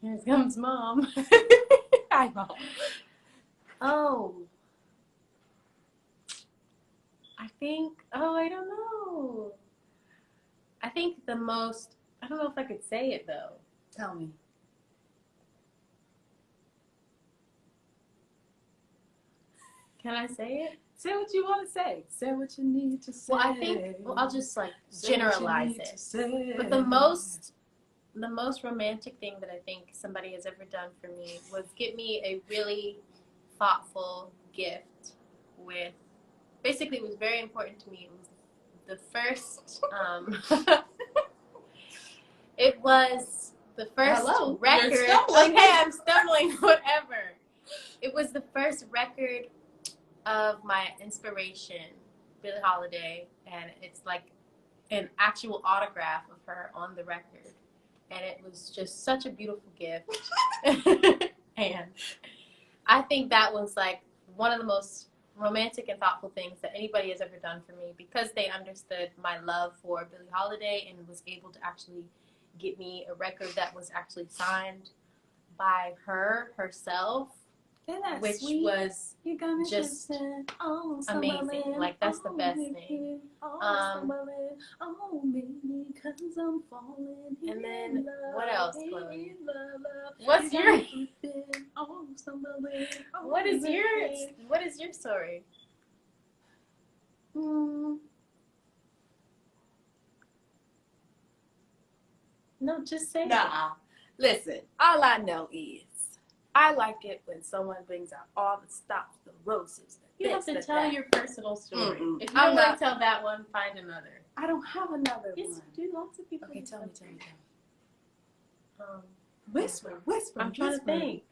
Here comes Mom. Hi, Mom. Oh. I don't know. I think I don't know if I could say it though. Tell me. Can I say it? Say what you want to say. Say what you need to say. Well, I'll just like Say generalize what you need it. to say. But the most romantic thing that I think somebody has ever done for me was get me a really thoughtful gift with, basically it was very important to me. It was the first, it was the first Hello? record. You're stumbling. Okay, I'm stumbling, whatever. It was the first record of my inspiration, Billie Holiday, and it's like an actual autograph of her on the record. And it was just such a beautiful gift. And I think that was like one of the most romantic and thoughtful things that anybody has ever done for me, because they understood my love for Billie Holiday and was able to actually get me a record that was actually signed by her herself, which was just amazing. Like, that's the best thing. And then what else, Chloe? What's your what is your story? No, just say it. Nah. Listen, all I know is I like it when someone brings out all the stops, the roses. You have to tell your personal story. Mm-mm. If you don't want to tell that one, find another. I don't have another Yes, one. you do. Lots of people. Okay, do tell me. that. Whisper. I'm trying to think.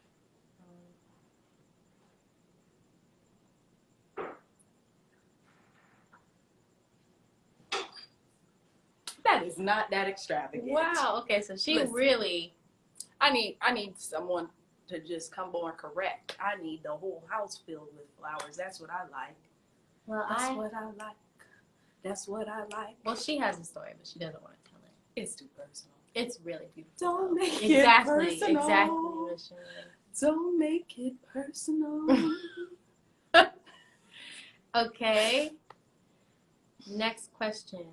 That is not that extravagant. Wow. Okay, so she Listen. really. I need someone to just come born correct. I need the whole house filled with flowers. That's what I like. Well, That's what I like. That's what I like. Well, she has a story, but she doesn't want to tell it. It's too personal. It's really beautiful. Don't make Exactly. it personal. Exactly. Don't make it personal. Okay. Next question.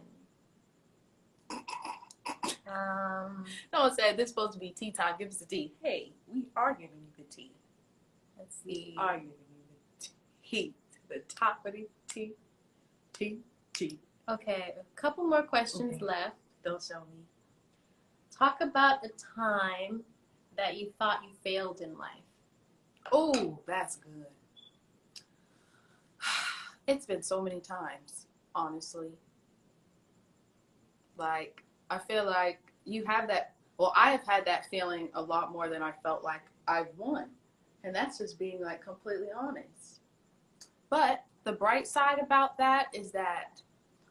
No one said this is supposed to be tea time. Give us the tea. Hey, we are giving you the tea. Let's see. We are giving you the tea. The top of the tea. Tea. Okay, a couple more questions left. Don't show me. Talk about a time that you thought you failed in life. Oh, that's good. It's been so many times, honestly. Like, I feel like you have that, well, I have had that feeling a lot more than I felt like I've won. And that's just being, like, completely honest. But the bright side about that is that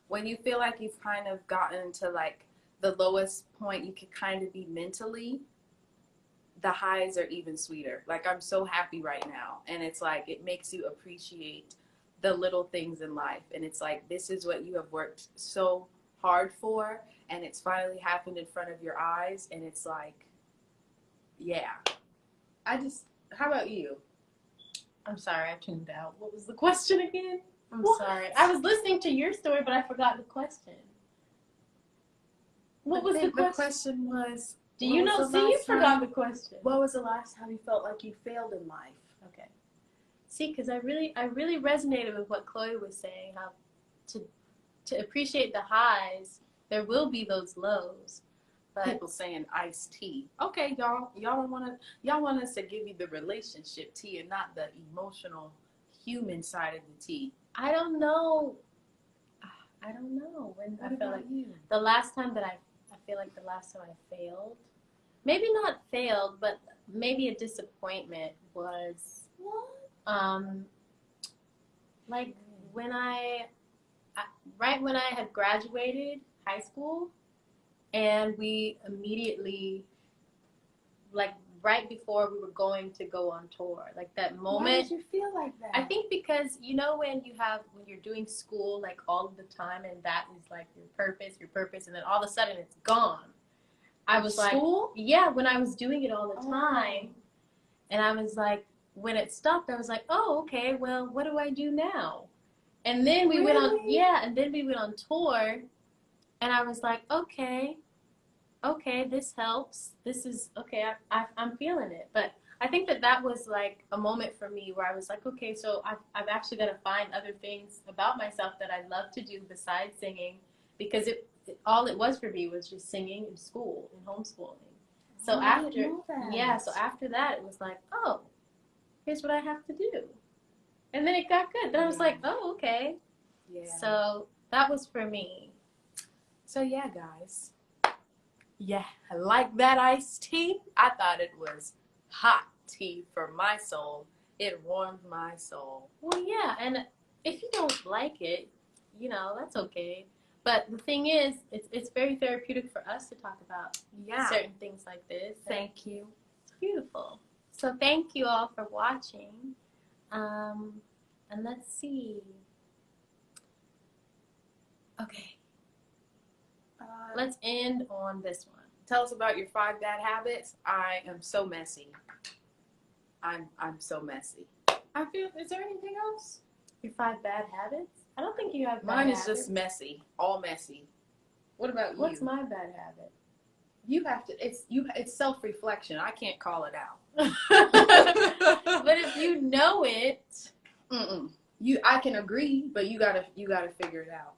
when you feel like you've kind of gotten to, like, the lowest point you can kind of be mentally, the highs are even sweeter. Like, I'm so happy right now. And it's like, it makes you appreciate the little things in life. And it's like, this is what you have worked so hard for, and it's finally happened in front of your eyes. And it's like, yeah. How about you? I'm sorry, I tuned out. What was the question again? I'm What? sorry. I was listening to your story, but I forgot the question. What was the question? The question was, Do you know? See, you forgot the question. What was the last time you felt like you failed in life? Okay. See, because I really resonated with what Chloe was saying. How to appreciate the highs, there will be those lows. But People saying iced tea. Okay, y'all want us to give you the relationship tea and not the emotional human side of the tea. I don't know. When What I feel about like you? the last time that I feel like the last time I failed, maybe not failed, but maybe a disappointment was like when right when I had graduated high school, and we immediately, like right before we were going to go on tour, like that moment. Why did you feel like that? I think because when you're doing school like all of the time, and that is like your purpose, and then all of a sudden it's gone. I was School? like, yeah, when I was doing it all the time, and I was like, when it stopped, I was like, oh, okay, well, what do I do now? And then we went on tour, and I was like, okay, this helps. This is okay. I'm feeling it. But I think that was like a moment for me where I was like, okay, so I've actually got to find other things about myself that I love to do besides singing, because all it was for me was just singing in school and homeschooling. So after that, it was like, oh, here's what I have to do. And then it got good. Then I was like, oh, okay. Yeah. So that was for me. So yeah, guys. Yeah, I like that iced tea. I thought it was hot tea for my soul. It warmed my soul. Well, yeah, and if you don't like it, that's okay. But the thing is, it's very therapeutic for us to talk about certain things like this. Thank you. It's beautiful. So thank you all for watching. And let's see. Okay. Let's end on this one. Tell us about your 5 bad habits. I am so messy. I'm so messy. I feel. Is there anything else? Your 5 bad habits? I don't think you have bad Mine is habits. just messy. All messy. What about you? What's my bad habit? You have to. It's self-reflection. I can't call it out. But if you know it, I can agree, but you gotta figure it out.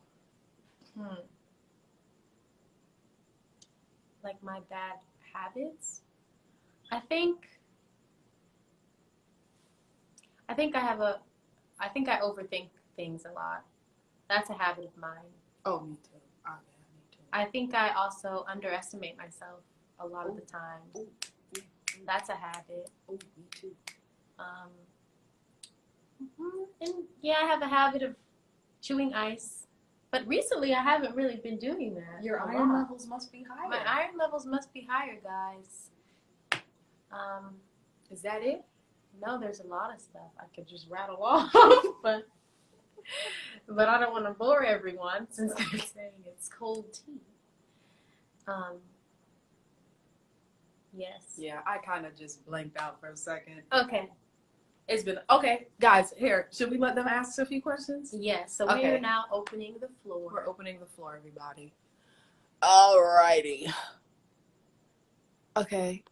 Like my bad habits, I think I overthink things a lot. That's a habit of mine. Oh, me too. Oh, yeah, me too. I think I also underestimate myself a lot of the time. Yeah. That's a habit. Oh, me too. And yeah, I have a habit of chewing ice. But recently, I haven't really been doing that. Your a iron lot. levels must be higher. My iron levels must be higher, guys. Is that it? No, there's a lot of stuff I could just rattle off, but I don't want to bore everyone since they're saying it's cold tea. Yes. Yeah, I kind of just blanked out for a second. Okay. It's been okay, guys. Here, should we let them ask a few questions? Yes. So Okay. we are now opening the floor. We're opening the floor, everybody. Alrighty. Okay.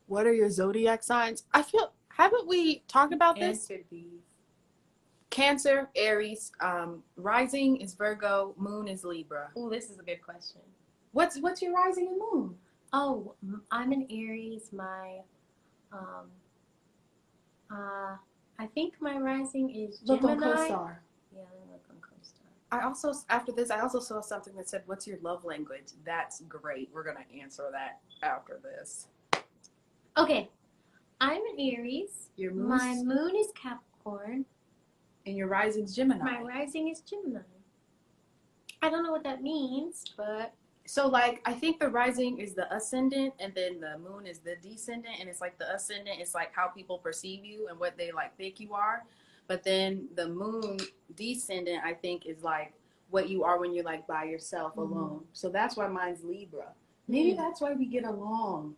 What are your zodiac signs? Haven't we talked about this? Answer these. Cancer, Aries. Rising is Virgo. Moon is Libra. Oh, this is a good question. What's your rising and moon? Oh, I'm an Aries. My, I think my rising is Gemini. Look on CoStar. Yeah, let me look on CoStar. After this, I also saw something that said, "What's your love language?" That's great. We're gonna answer that after this. Okay, I'm an Aries. Your moon My moon is Capricorn. and your rising's Gemini. My rising is Gemini. I don't know what that means, but So, like, I think the rising is the ascendant, and then the moon is the descendant, and it's like the ascendant is like how people perceive you and what they like think you are, but then the moon descendant, I think, is like what you are when you're like by yourself alone. So that's why mine's Libra. Maybe that's why we get along.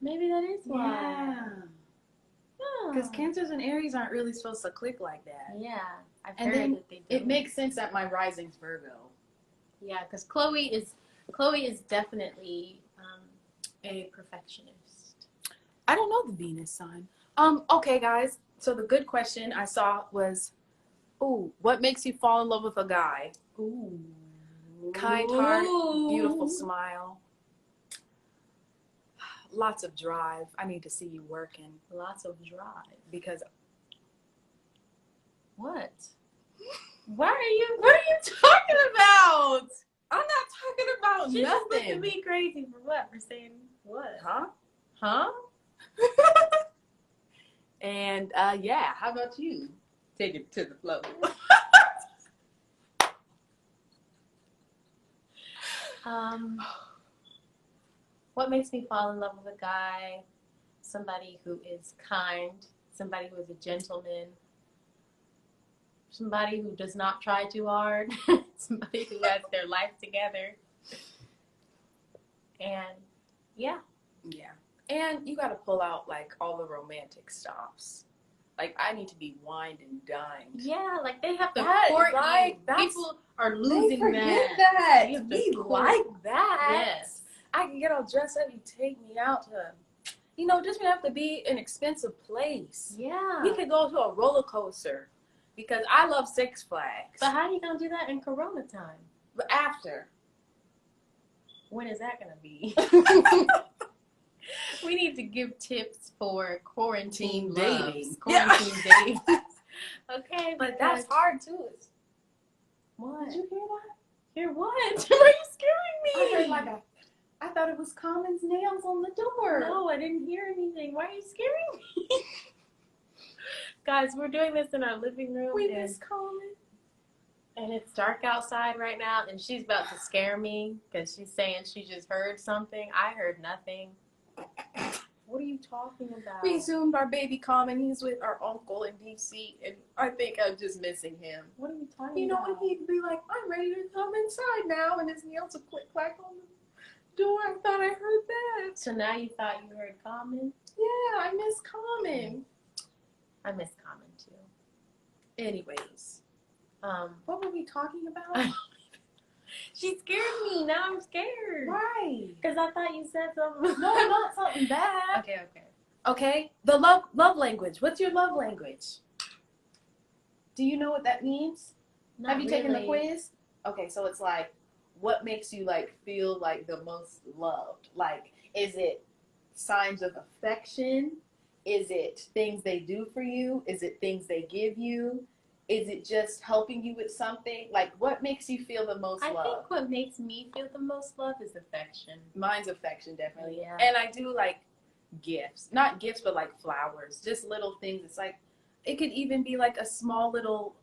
maybe that is why. Yeah. Because Cancers and Aries aren't really supposed to click like that. Yeah, I've And heard then that they do. it makes sense that my rising's Virgo. Yeah, because Chloe is definitely a perfectionist. I don't know the Venus sign. Okay, guys. So the good question I saw was, ooh, what makes you fall in love with a guy? Ooh. Kind heart, beautiful smile, lots of drive. I need to see you working Lots of drive. because What? What are you talking about? I'm not talking about She just looked at nothing. me crazy for what? For saying what? Huh? Huh? And yeah, how about you? Take it to the flow. What makes me fall in love with a guy? Somebody who is kind, somebody who is a gentleman, somebody who does not try too hard, somebody who has their life together. And yeah. Yeah. And you got to pull out like all the romantic stops. Like I need to be wined and dined. Yeah, like they have to That, court right? you. That's- People are losing forget that. that. You have to We court- like that. Yes. I can get all dressed up. You take me out to, doesn't have to be an expensive place. Yeah. We could go to a roller coaster because I love Six Flags. But how are you gonna do that in Corona time? But after. When is that gonna be? We need to give tips for quarantine dating. loves. Quarantine dating. Okay, But that's hard too. what? Did you hear that? Hear what? Why are you scaring me? I thought it was Common's nails on the door. No, I didn't hear anything. Why are you scaring me? Guys, we're doing this in our living room. We and- miss Common. And it's dark outside right now, and she's about to scare me because she's saying she just heard something. I heard nothing. What are you talking about? We zoomed our baby Common. He's with our uncle in DC, and I think I'm just missing him. What are you talking And about? he'd be like, I'm ready to come inside now, and his nails would click clack on the door. I thought I heard that. So now you thought you heard Common? Yeah, I miss Common. I miss Common too. Anyways, Um, what were we talking about? she scared me. Now I'm scared. Why? Because I thought you said something. No, not something bad. Okay. Okay, the love language. What's your love language? Do you know what that means? Not Have you taken the really. quiz? Okay, so it's like, what makes you like feel like the most loved? Like, is it signs of affection? Is it things they do for you? Is it things they give you? Is it just helping you with something? Like, what makes you feel the most I love? think what makes me feel the most love is affection. Mine's affection, definitely. Yeah. And I do like gifts. Not gifts, but like flowers. Just little things. It's like, it could even be like a small little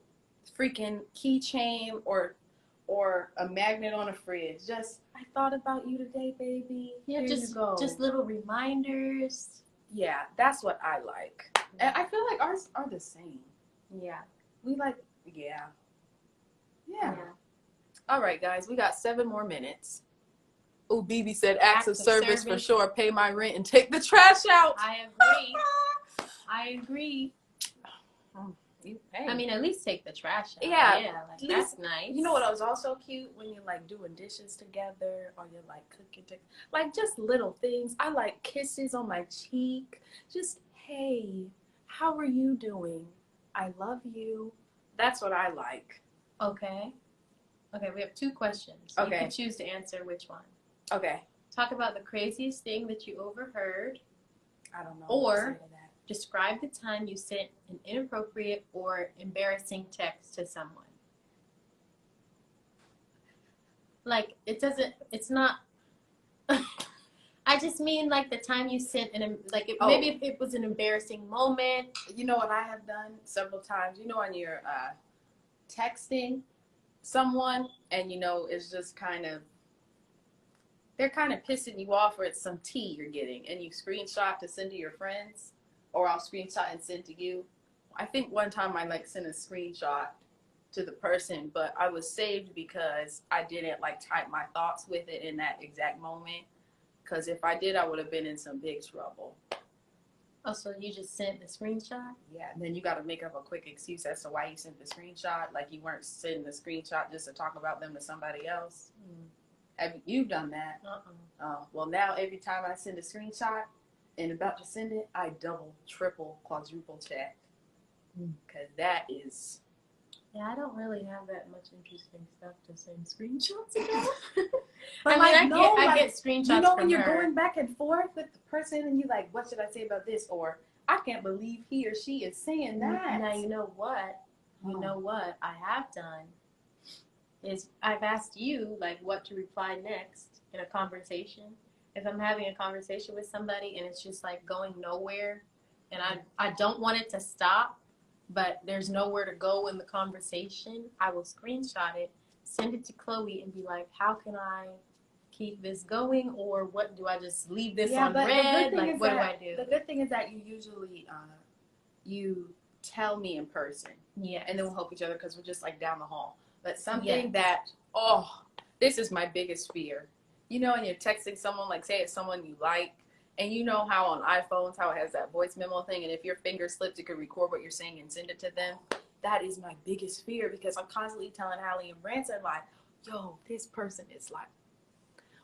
freaking keychain or a magnet on a fridge. Just, I thought about you today, baby. Yeah, Here you go. just little reminders. Yeah, that's what I like. And I feel like ours are the same. Yeah. We like, yeah. All right, guys, we got 7 more minutes. Oh, BB said acts of service for sure. Pay my rent and take the trash out. I agree. Hey. I mean, at least take the trash out. Yeah, like, at that's nice. You know what was also cute? When you're like doing dishes together or you're like cooking together. Like just little things. I like kisses on my cheek. Just, hey, how are you doing? I love you. That's what I like. Okay, we have 2 questions. Okay. You can choose to answer which one. Okay. Talk about the craziest thing that you overheard. I don't know. Or- what to say to that. Describe the time you sent an inappropriate or embarrassing text to someone. Like, it's not, I just mean like the time you sent maybe if it was an embarrassing moment. You know what I have done several times? You know, when you're texting someone and, it's just they're kind of pissing you off or it's some tea you're getting and you screenshot to send to your friends or I'll screenshot and send to you. I think one time I sent a screenshot to the person, but I was saved because I didn't type my thoughts with it in that exact moment. Because if I did, I would have been in some big trouble. Oh, so you just sent the screenshot? Yeah, and then you got to make up a quick excuse as to why you sent the screenshot. Like you weren't sending the screenshot just to talk about them to somebody else. Have you done that? Oh, well, now every time I send a screenshot and about to send it, I double, triple, quadruple check. Because that is... Yeah, I don't really have that much interesting stuff to send screenshots about. But I mean, like, I get screenshots you know from when you're her. going back and forth with the person and you like, what should I say about this? Or, I can't believe he or she is saying that. Now, you know what? You know what I have done is I've asked you, like, what to reply next in a conversation. If I'm having a conversation with somebody and it's just, like, going nowhere and I don't want it to stop, but there's nowhere to go in the conversation, I will screenshot it, send it to Chloe, and be like, how can I keep this going, or what do I just leave this on red? Like, what do I do? The good thing is that you usually you tell me in person, and then we'll help each other because we're just like down the hall. But something that this is my biggest fear. You know, when you're texting someone, like say it's someone you like, and you know how on iPhones how it has that voice memo thing, and if your finger slips, it could record what you're saying and send it to them. That is my biggest fear because I'm constantly telling Halle and Branson like, yo, this person is like.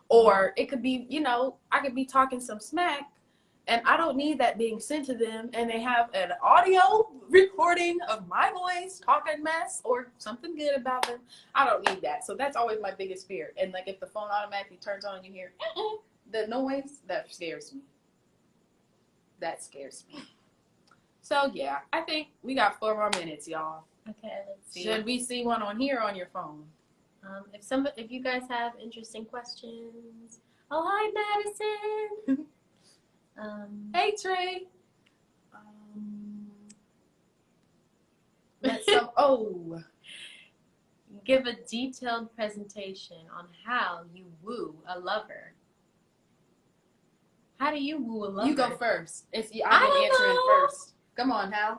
Or it could be, you know, I could be talking some smack and I don't need that being sent to them and they have an audio recording of my voice talking mess or something good about them. I don't need that. So that's always my biggest fear. And like if the phone automatically turns on and you hear the noise, that scares me. That scares me. So yeah, I think we got 4 more minutes, y'all. Okay, let's see. Should we see one on here or on your phone? If you guys have interesting questions, oh hi Madison. Hey Trey. Give a detailed presentation on how you woo a lover. How do you woo a lover? You go first. I've been don't answering know. first. Come on, Hal.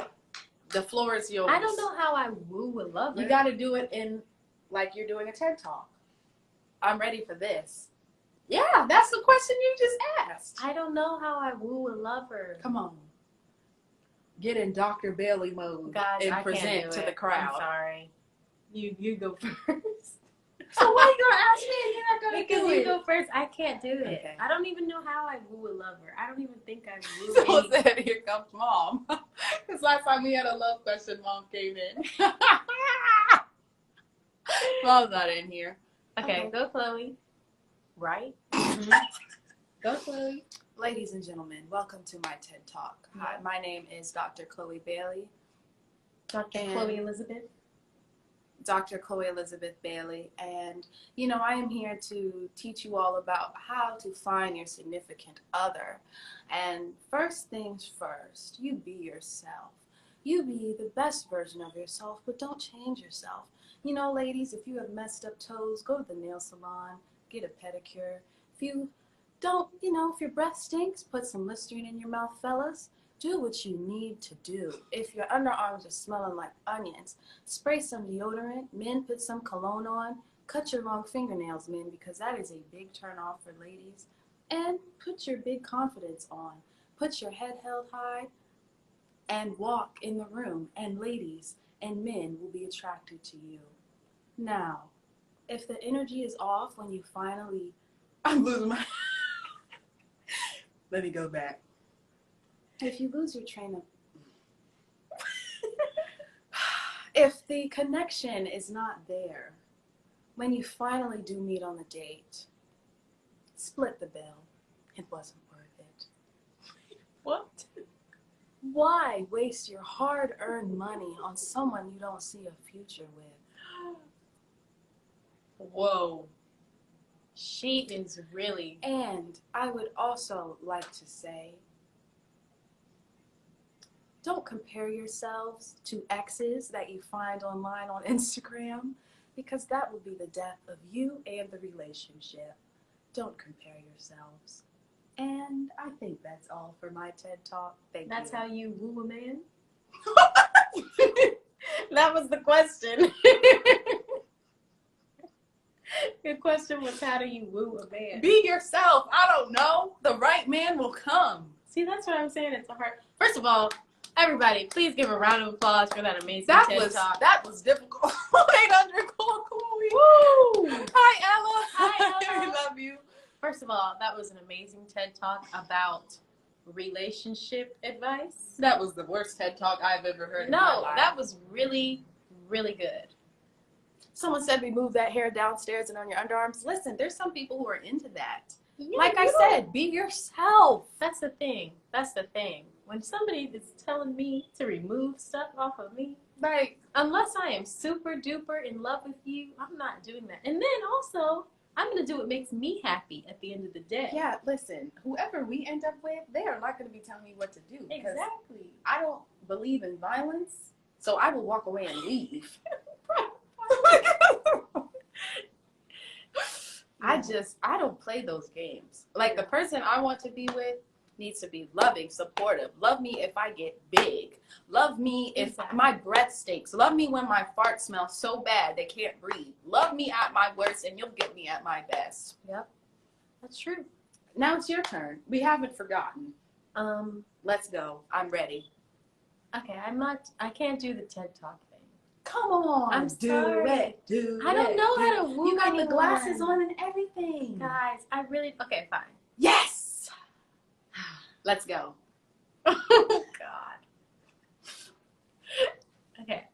The floor is yours. I don't know how I woo a lover. You got to do it in like you're doing a TED Talk. I'm ready for this. Yeah, that's the question you just asked. I don't know how I woo a lover. Come on. Get in Dr. Bailey mode and I present can't do to it. the crowd. I'm sorry. You go first. So why are you gonna ask me and you're not gonna Because do you it? go first. I can't do it. Okay. I don't even know how I woo a lover. I don't even think I woo So any. said, here comes Mom. Because last time we had a love question, Mom came in. Mom's not in here. Okay, go Chloe. Right? Go Chloe. Ladies and gentlemen, welcome to my TED Talk. Hi, my name is Dr. Chloe Bailey. Dr. Chloe Elizabeth. Dr. Chloe Elizabeth Bailey, and you know I am here to teach you all about how to find your significant other. And first things first, you be yourself. You be the best version of yourself, but don't change yourself. You know, ladies, if you have messed up toes, go to the nail salon, get a pedicure. If you don't, you know, if your breath stinks, put some Listerine in your mouth, fellas. Do what you need to do. If your underarms are smelling like onions, spray some deodorant. Men, put some cologne on. Cut your long fingernails, men, because that is a big turn off for ladies. And put your big confidence on. Put your head held high and walk in the room. And ladies and men will be attracted to you. Now, if the energy is off when you finally... I'm losing my... Let me go back. If you lose your train of... If the connection is not there, when you finally do meet on the date, split the bill. It wasn't worth it. What? Why waste your hard-earned money on someone you don't see a future with? Whoa. She is really... And I would also like to say, don't compare yourselves to exes that you find online on Instagram, because that will be the death of you and the relationship. Don't compare yourselves. And I think that's all for my TED Talk. Thank you. That's how you woo a man? That was the question. Your question was, how do you woo a man? Be yourself. I don't know. The right man will come. See, that's what I'm saying. It's a hard... First of all, everybody, please give a round of applause for that amazing That TED was Talk. that was difficult. 800 cool. Woo! Hi Ella. Hi, Ella. We love you. First of all, that was an amazing TED Talk about relationship advice. That was the worst TED Talk I've ever heard in my No, life. that was really, really good. Someone said we move that hair downstairs and on your underarms. Listen, there's some people who are into that. Yeah, Like I you don't- said, be yourself. That's the thing. That's the thing. When somebody is telling me to remove stuff off of me, Like, unless I am super duper in love with you, I'm not doing that. And then also, I'm going to do what makes me happy at the end of the day. yeah, listen, whoever we end up with, they are not going to be telling me what to do. Because Exactly. I don't believe in violence, so I will walk away and leave. I don't play those games. Like, the person I want to be with needs to be loving, supportive. Love me if I get big. Love me if Exactly. my breath stinks. Love me when my fart smells so bad they can't breathe. Love me at my worst and you'll get me at my best. Yep. That's true. Now it's your turn. We haven't forgotten. Let's go. I'm ready. Okay, I can't do the TED Talk thing. Come on. I'm sorry. I don't know how to woo You got the anyone. glasses on and everything. Guys, okay, fine. Yes. Let's go. Oh, God. Okay.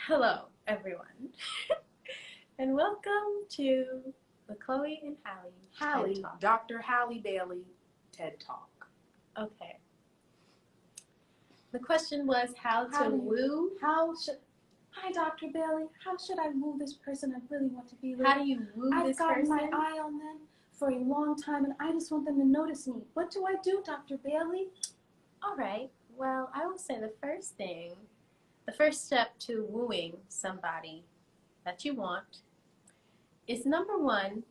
Hello, everyone. And welcome to the Chloe and Halle TED Talk. Dr. Halle Bailey TED Talk. Okay. The question was how to woo. Hi, Dr. Bailey. How should I woo this person I really want to be with? How do you woo I've this gotten person? my eye on them for a long time, and I just want them to notice me. What do I do, Dr. Bailey? All right. Well, I will say the first step to wooing somebody that you want is number one,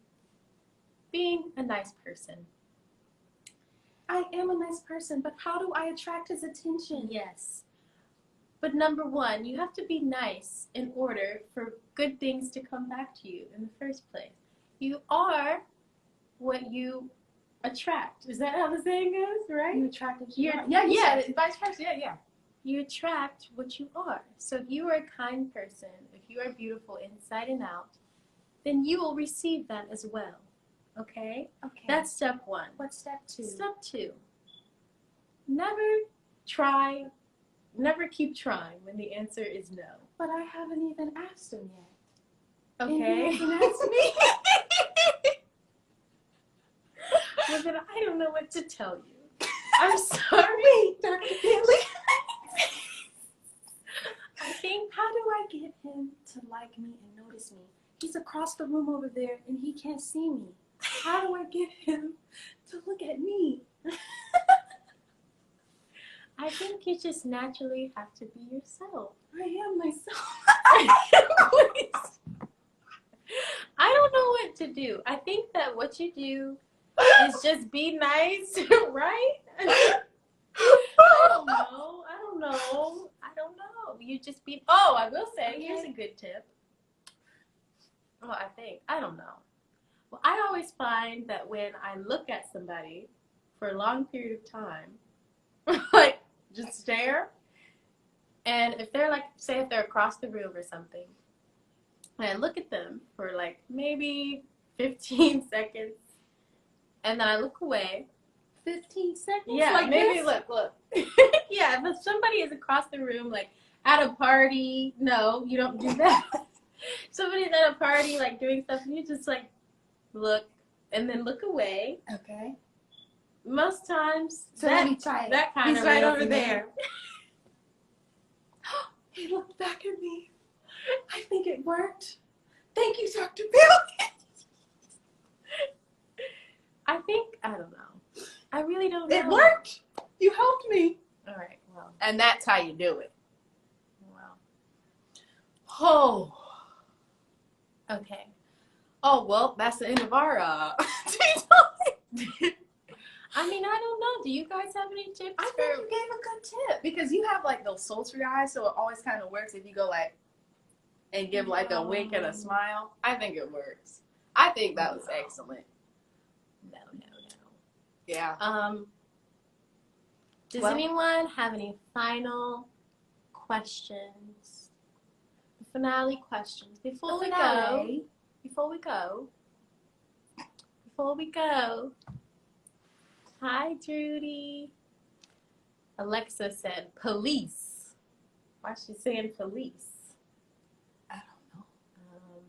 being a nice person. I am a nice person, but how do I attract his attention? Yes. But number one, you have to be nice in order for good things to come back to you in the first place. You are what you attract. Is that how the saying goes, right? You attract him. You're- Yeah, yeah. vice versa. Yeah. You attract what you are. So if you are a kind person, if you are beautiful inside and out, then you will receive that as well. Okay? Okay. That's step one. What's step two? Step two, never keep trying when the answer is no. But I haven't even asked him yet. Okay? And he hasn't asked me. Well, then I don't know what to tell you. I'm sorry, Dr. Bailey. I think, how do I get him to like me and notice me? He's across the room over there and he can't see me. How do I get him to look at me? I think you just naturally have to be yourself. I am myself. I don't know what to do. I think that what you do is just be nice, right? I don't know. You just be, I will say, here's a good tip. Well, I don't know. Well, I always find that when I look at somebody for a long period of time, like just stare, and if they're like, say if they're across the room or something, and I look at them for like maybe 15 seconds, and then I look away. 15 seconds? Yeah, like maybe this? look. Yeah, but somebody is across the room, like at a party. No, you don't do that. Somebody's at a party, like doing stuff, and you just like look and then look away. Okay. Most times, So let me try it. that kind He's of right reels over me there. in. He looked back at me. I think it worked. Thank you, Dr. Bailey. I don't know. I really don't know. It worked. You helped me. All right. Well. And that's how you do it. Well. Oh. Okay. Oh, well, that's the end of our I mean, I don't know. Do you guys have any tips? I think you gave a good tip because you have like those sultry eyes, so it always kind of works if you go like and give like a wink and a smile. I think it works. I think that was excellent. No. Yeah. Does Well- anyone have any final questions? Finale questions before we go. Before we go. Hi, Judy. Alexa said police. Why is she saying police? I don't know.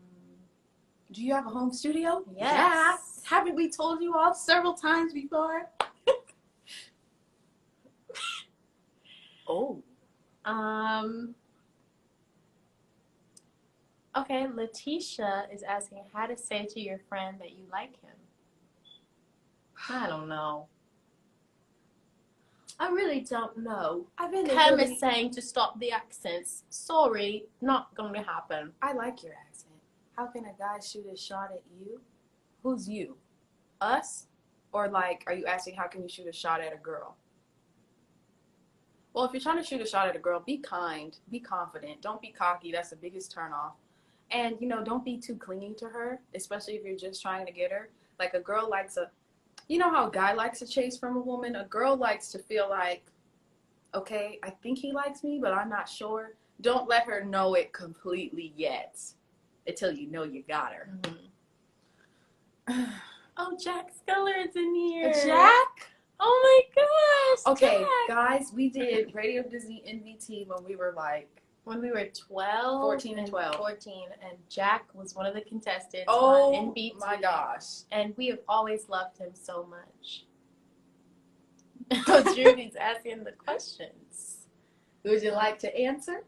Do you have a home studio? Yes. Yeah. Haven't we told you all several times before? Oh. Okay, Letitia is asking how to say to your friend that you like him. I don't know. I really don't know. I've been Cam really- is saying to stop the accents. Sorry, not going to happen. I like your accent. How can a guy shoot a shot at you? Who's you? Us? Or like, are you asking how can you shoot a shot at a girl? Well, if you're trying to shoot a shot at a girl, be kind, be confident, don't be cocky. That's the biggest turnoff. And, you know, don't be too clingy to her, especially if you're just trying to get her. Like, a girl likes you know how a guy likes a chase from a woman? A girl likes to feel like, okay, I think he likes me, but I'm not sure. Don't let her know it completely yet until you know you got her. Oh, Jack Sculler's in here. Jack? Oh my gosh. Okay, Jack. guys, we did Radio Disney NVT when we were like, When we were 12. 14 and 12. 14. And Jack was one of the contestants oh on NBT. my gosh. And we have always loved him so much. Judy's asking the questions. Would you like to answer?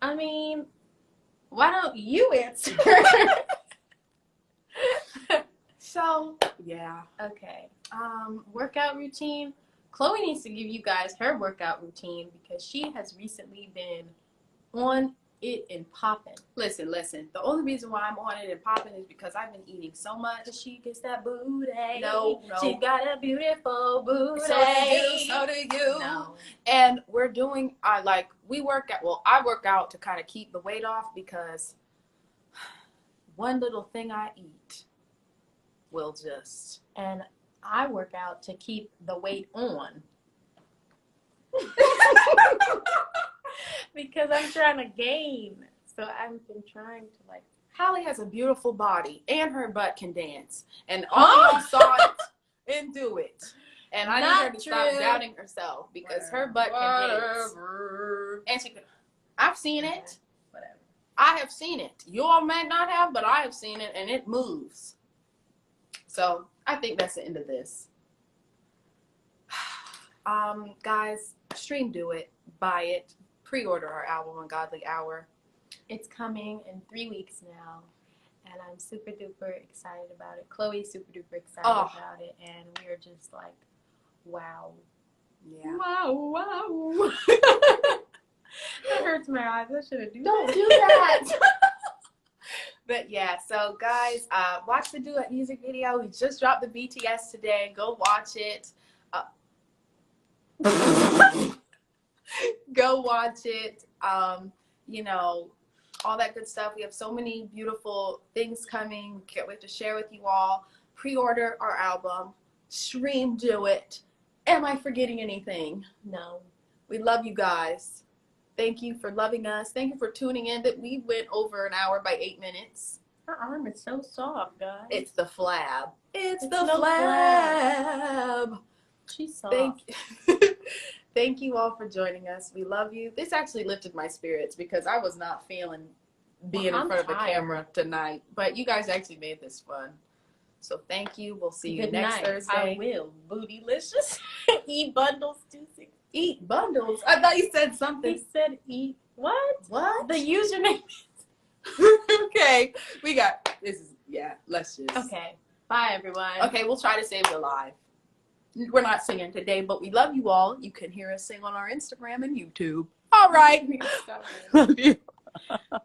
I mean, why don't you answer? So, yeah. Okay. Workout routine. Chloe needs to give you guys her workout routine because she has recently been on it and popping. Listen. The only reason why I'm on it and popping is because I've been eating so much. Cause she gets that booty. No. She got a beautiful booty. So do you. No. And we're doing, I work out to kind of keep the weight off because one little thing I eat will just. And I work out to keep the weight on. Because I'm trying to gain. So I've been trying to Halle has a beautiful body and her butt can dance. And all y'all saw it and do it. And I need her to stop true. doubting herself because her butt can dance. And she can. I've seen it. Whatever. I have seen it. You all may not have, but I have seen it and it moves. So I think that's the end of this. Guys, stream Do It, buy it, pre-order our album Ungodly Hour. It's coming in 3 weeks now. And I'm super duper excited about it. Chloe's super duper excited about it. And we are just like, wow. Yeah. Wow. That hurts my eyes. I should have done Don't do that. But yeah, so guys, watch the Do It music video. We just dropped the BTS today. Go watch it. Go watch it. You know, all that good stuff. We have so many beautiful things coming. Can't wait to share with you all. Pre-order our album. Stream Do It. Am I forgetting anything? No. We love you guys. Thank you for loving us. Thank you for tuning in. That we went over an hour by 8 minutes. Her arm is so soft, guys. It's the flab. It's the no flab. She's soft. Thank you all for joining us. We love you. This actually lifted my spirits because I was not feeling being in I'm front of the tired. camera tonight. But you guys actually made this fun. So thank you. We'll see you Good next night. Thursday. I will. Bootylicious. Eat bundles 26. Eat bundles. I thought you said something. He said eat. What? What? The username. Okay. We got this. Let's just. Okay. Bye, everyone. Okay, we'll try to save it alive. We're not singing today, but we love you all. You can hear us sing on our Instagram and YouTube. All right. Stop it. Love you. Bye.